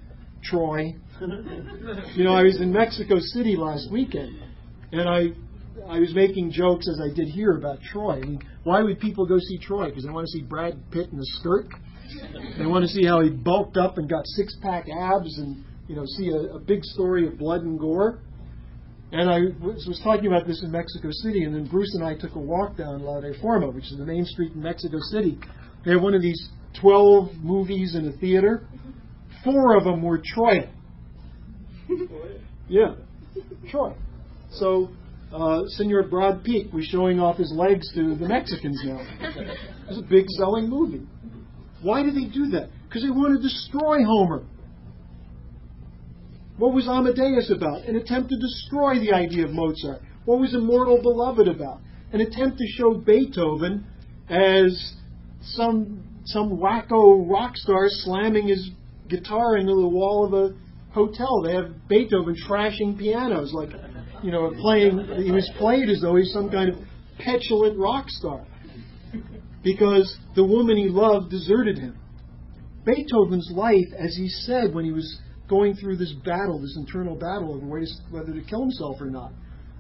[SPEAKER 1] Troy. I was in Mexico City last weekend, and I was making jokes as I did here about Troy. I mean, why would people go see Troy? Because they want to see Brad Pitt in a skirt. They want to see how he bulked up and got six-pack abs and, see a big story of blood and gore. And I was talking about this in Mexico City, and then Bruce and I took a walk down La Reforma, which is the main street in Mexico City. They have one of these 12 movies in a theater. 4 of them were Troy. Yeah, Troy. So, Senor Brad Pitt was showing off his legs to the Mexicans now. It was a big selling movie. Why did they do that? Because they wanted to destroy Homer. What was Amadeus about? An attempt to destroy the idea of Mozart. What was Immortal Beloved about? An attempt to show Beethoven as some wacko rock star slamming his guitar into the wall of a hotel. They have Beethoven trashing pianos, like, playing. He was played as though he's some kind of petulant rock star because the woman he loved deserted him. Beethoven's life, as he said when he was going through this battle, this internal battle over whether to kill himself or not,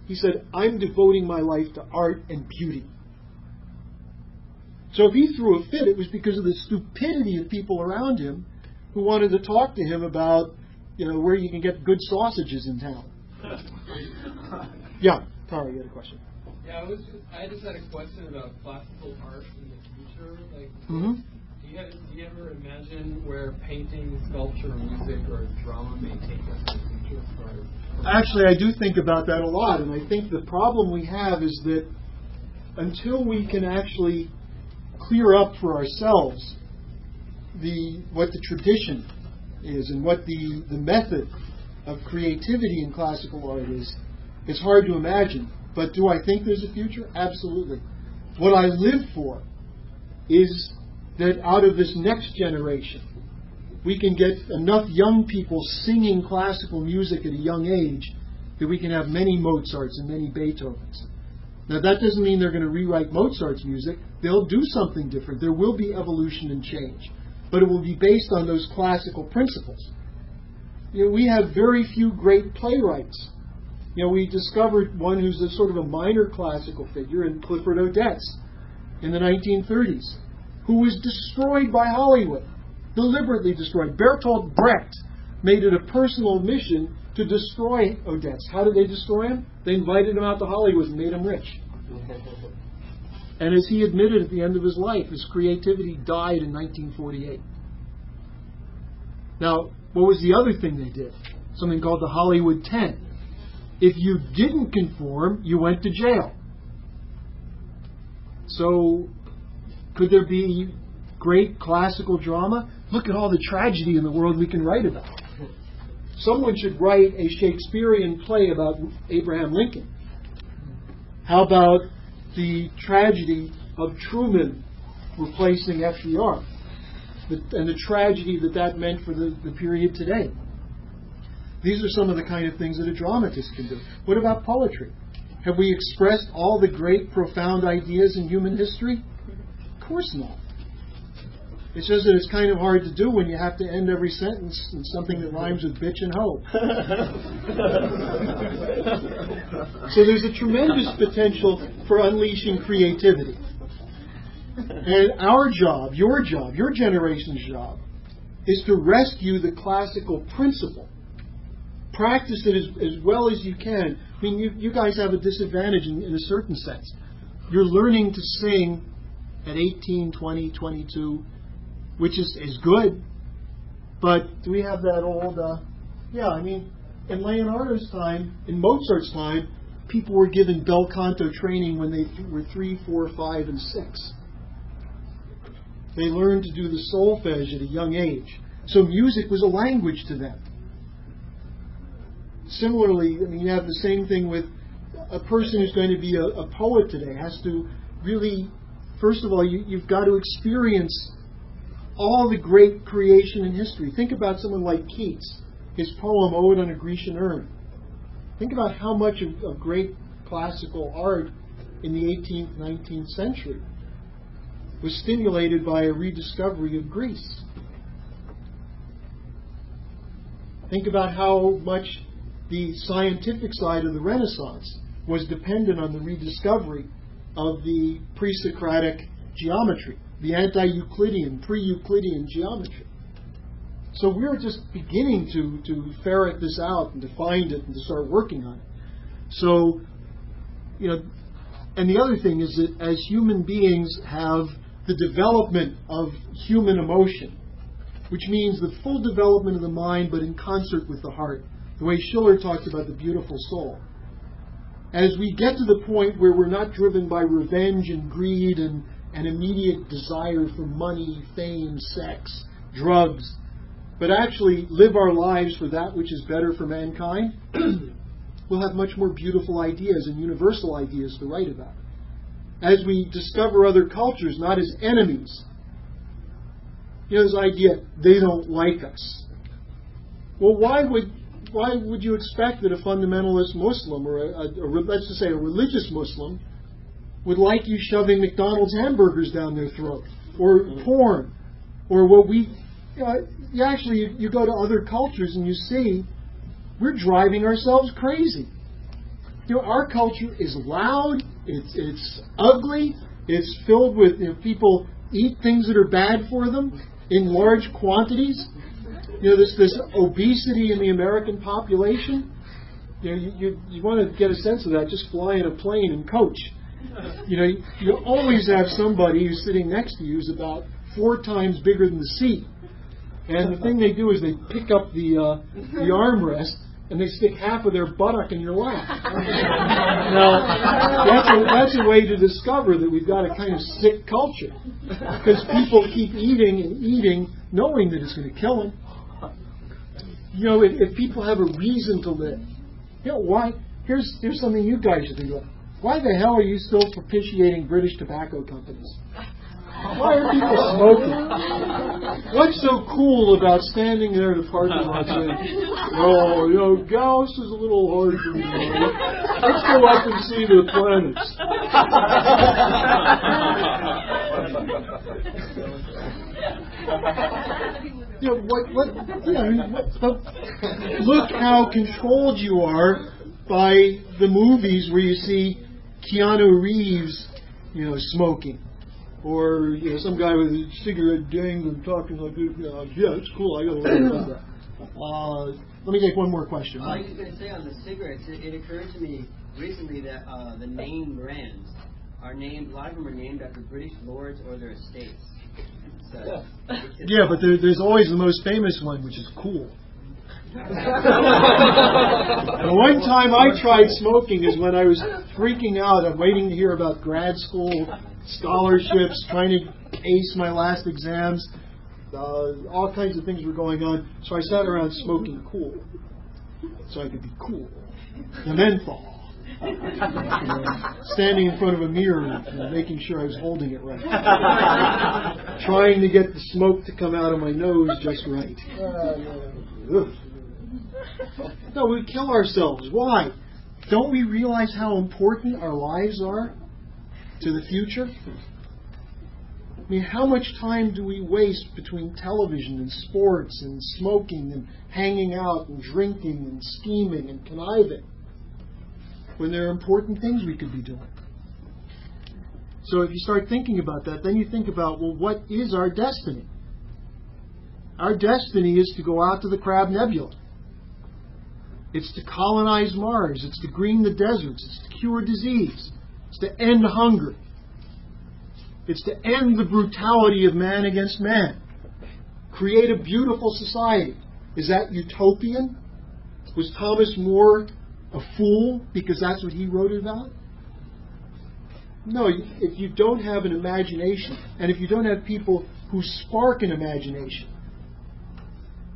[SPEAKER 1] he said, I'm devoting my life to art and beauty. So if he threw a fit, it was because of the stupidity of people around him who wanted to talk to him about, where you can get good sausages in town. Yeah, Tara, you had a question.
[SPEAKER 11] Yeah, I just had a question about classical art in the future.
[SPEAKER 1] Mm-hmm.
[SPEAKER 11] Do you ever imagine where painting, sculpture, music, or drama may take us in the future?
[SPEAKER 1] Actually, I do think about that a lot, and I think the problem we have is that until we can actually clear up for ourselves what the tradition is and what the method of creativity in classical art is, it's hard to imagine. But do I think there's a future? Absolutely. What I live for is that out of this next generation, we can get enough young people singing classical music at a young age that we can have many Mozarts and many Beethovens. Now, that doesn't mean they're going to rewrite Mozart's music. They'll do something different. There will be evolution and change. But it will be based on those classical principles. We have very few great playwrights. We discovered one who's a sort of a minor classical figure in Clifford Odets in the 1930s, who was destroyed by Hollywood, deliberately destroyed. Bertolt Brecht made it a personal mission to destroy Odets. How did they destroy him? They invited him out to Hollywood and made him rich. And as he admitted at the end of his life, his creativity died in 1948. Now, what was the other thing they did? Something called the Hollywood 10. If you didn't conform, you went to jail. So, could there be great classical drama? Look at all the tragedy in the world we can write about. Someone should write a Shakespearean play about Abraham Lincoln. How about the tragedy of Truman replacing FDR? And the tragedy that meant for the period today. These are some of the kind of things that a dramatist can do. What about poetry? Have we expressed all the great, profound ideas in human history? Of course not. It's just that it's kind of hard to do when you have to end every sentence in something that rhymes with bitch and hoe. So there's a tremendous potential for unleashing creativity. And our job, your generation's job, is to rescue the classical principle. Practice it as well as you can. I mean, you guys have a disadvantage in a certain sense. You're learning to sing at 18, 20, 22, which is good. But do we have that old... in Leonardo's time, in Mozart's time, people were given bel canto training when they were 3, 4, 5, and 6. They learned to do the solfege at a young age. So music was a language to them. Similarly, you have the same thing with a person who's going to be a poet today has to really, first of all, you've got to experience all the great creation in history. Think about someone like Keats, his poem Ode on a Grecian Urn. Think about how much of great classical art in the 18th, 19th century was stimulated by a rediscovery of Greece. Think about how much the scientific side of the Renaissance was dependent on the rediscovery of the pre-Socratic geometry, the anti-Euclidean, pre-Euclidean geometry. So we're just beginning to ferret this out and to find it and to start working on it. So, and the other thing is that as human beings have the development of human emotion, which means the full development of the mind but in concert with the heart, the way Schiller talked about the beautiful soul. As we get to the point where we're not driven by revenge and greed and an immediate desire for money, fame, sex, drugs, but actually live our lives for that which is better for mankind, we'll have much more beautiful ideas and universal ideas to write about. As we discover other cultures, not as enemies. This idea, they don't like us. Well, why would you expect that a fundamentalist Muslim or let's just say a religious Muslim would like you shoving McDonald's hamburgers down their throat or porn or what we... you go to other cultures and you see we're driving ourselves crazy. Our culture is loud, it's ugly, it's filled with people eat things that are bad for them in large quantities. This obesity in the American population. You want to get a sense of that, just fly in a plane and coach. You always have somebody who's sitting next to you who's about 4 times bigger than the seat. And the thing they do is they pick up the armrest and they stick half of their buttock in your lap. Now, that's a way to discover that we've got a kind of sick culture. Because people keep eating and eating knowing that it's going to kill them. If people have a reason to live, why? Here's something you guys should think about. Why the hell are you still propitiating British tobacco companies? Why are people smoking? What's so cool about standing there in the parking lot saying, Gauss is a little hard for me. Let's go up and see the planets. Look how controlled you are by the movies where you see Keanu Reeves, smoking. Or some guy with a cigarette dangling talking like this. Yeah, it's cool. I got to learn about that. Let me take one more question.
[SPEAKER 12] I was going to say on the cigarettes, it occurred to me recently that the name brands are named, a lot of them are named after British lords or their estates. So,
[SPEAKER 1] yeah, but there's always the most famous one, which is cool. The one time I tried smoking is when I was freaking out. I'm waiting to hear about grad school scholarships, trying to ace my last exams. All kinds of things were going on. So I sat around smoking cool, so I could be cool. The menthol. Standing in front of a mirror, making sure I was holding it right. Trying to get the smoke to come out of my nose just right. No, we kill ourselves. Why? Don't we realize how important our lives are to the future? I mean, how much time do we waste between television and sports and smoking and hanging out and drinking and scheming and conniving when there are important things we could be doing? So if you start thinking about that, then you think about, well, what is our destiny? Our destiny is to go out to the Crab Nebula. It's to colonize Mars. It's to green the deserts. It's to cure disease. It's to end hunger. It's to end the brutality of man against man. Create a beautiful society. Is that utopian? Was Thomas More a fool because that's what he wrote about? No, if you don't have an imagination, and if you don't have people who spark an imagination,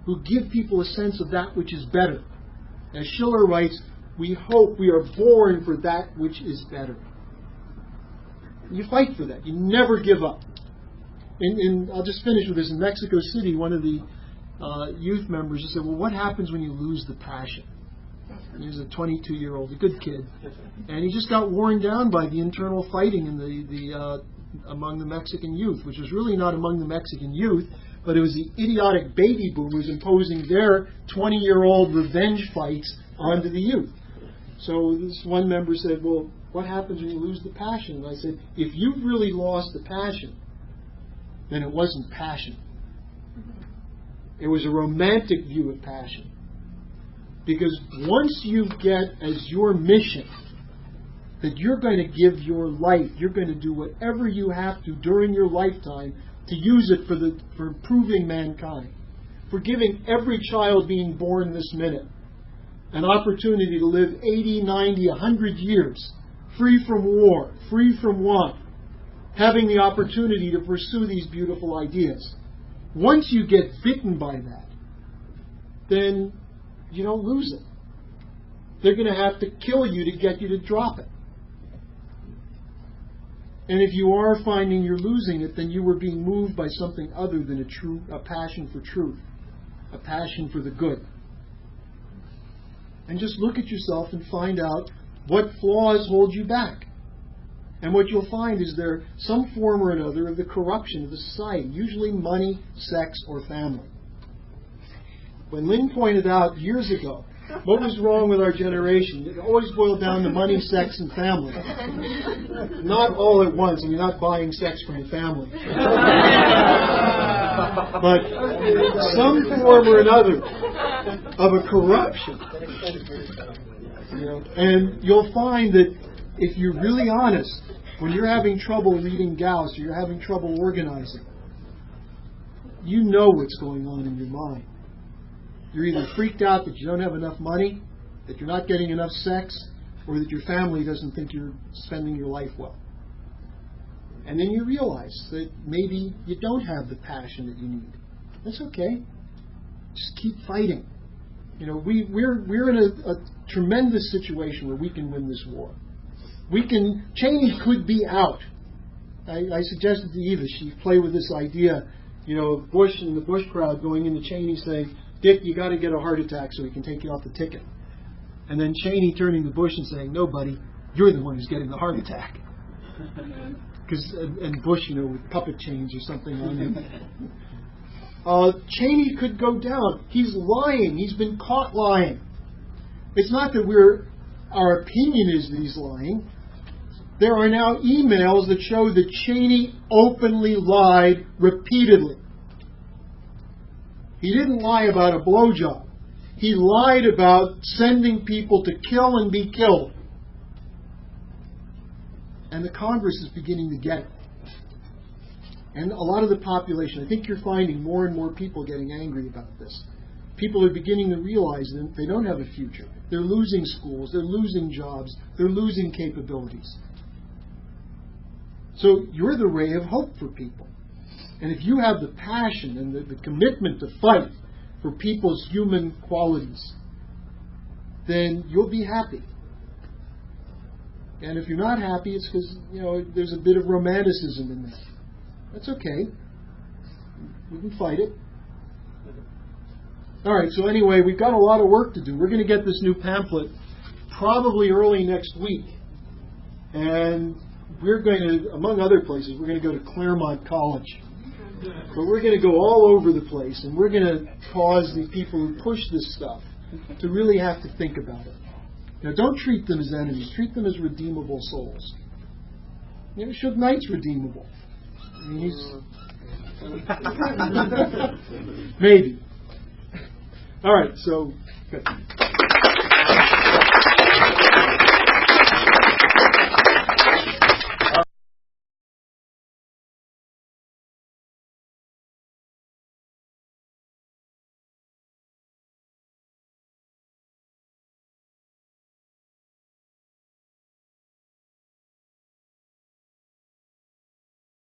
[SPEAKER 1] who give people a sense of that which is better. As Schiller writes, we hope we are born for that which is better. You fight for that. You never give up. I'll just finish with this. In Mexico City, one of the youth members just said, well, what happens when you lose the passion? And he was a 22-year-old, a good kid. And he just got worn down by the internal fighting in among the Mexican youth, which was really not among the Mexican youth, but it was the idiotic baby boomers imposing their 20-year-old revenge fights onto the youth. So this one member said, well, what happens when you lose the passion? And I said, if you've really lost the passion, then it wasn't passion. It was a romantic view of passion. Because once you get as your mission that you're going to give your life, you're going to do whatever you have to during your lifetime to use it for improving mankind, for giving every child being born this minute an opportunity to live 80, 90, 100 years, free from war, free from want, having the opportunity to pursue these beautiful ideas. Once you get bitten by that, then you don't lose it. They're going to have to kill you to get you to drop it. And if you are finding you're losing it, then you were being moved by something other than a passion for truth, a passion for the good. And just look at yourself and find out what flaws hold you back. And what you'll find is there some form or another of the corruption of the society, usually money, sex, or family. When Lynn pointed out years ago, what was wrong with our generation? It always boiled down to money, sex, and family. Not all at once, and you're not buying sex from the family. But some form or another of a corruption. And you'll find that if you're really honest, when you're having trouble reading Gauss or you're having trouble organizing, you know what's going on in your mind. You're either freaked out that you don't have enough money, that you're not getting enough sex, or that your family doesn't think you're spending your life well. And then you realize that maybe you don't have the passion that you need. That's okay. Just keep fighting. We're in a tremendous situation where we can win this war. Cheney could be out. I suggested to Eva she play with this idea, of Bush and the Bush crowd going into Cheney saying, Dick, you got to get a heart attack so we can take you off the ticket. And then Cheney turning to Bush and saying, no, buddy, you're the one who's getting the heart attack. And Bush, with puppet chains or something on him. Cheney could go down. He's lying. He's been caught lying. It's not that our opinion is that he's lying. There are now emails that show that Cheney openly lied repeatedly. He didn't lie about a blowjob. He lied about sending people to kill and be killed. And the Congress is beginning to get it. And a lot of the population, I think you're finding more and more people getting angry about this. People are beginning to realize that they don't have a future. They're losing schools, they're losing jobs, they're losing capabilities. So you're the ray of hope for people. And if you have the passion and the commitment to fight for people's human qualities, then you'll be happy. And if you're not happy, it's because, there's a bit of romanticism in that. That's okay. We can fight it. All right, so anyway, we've got a lot of work to do. We're going to get this new pamphlet probably early next week. And we're going to, among other places, we're going to go to Claremont College. But we're going to go all over the place, and we're going to cause the people who push this stuff to really have to think about it. Now, don't treat them as enemies. Treat them as redeemable souls. Suge Knight's redeemable. I mean, he's... Maybe. All right, so... Good.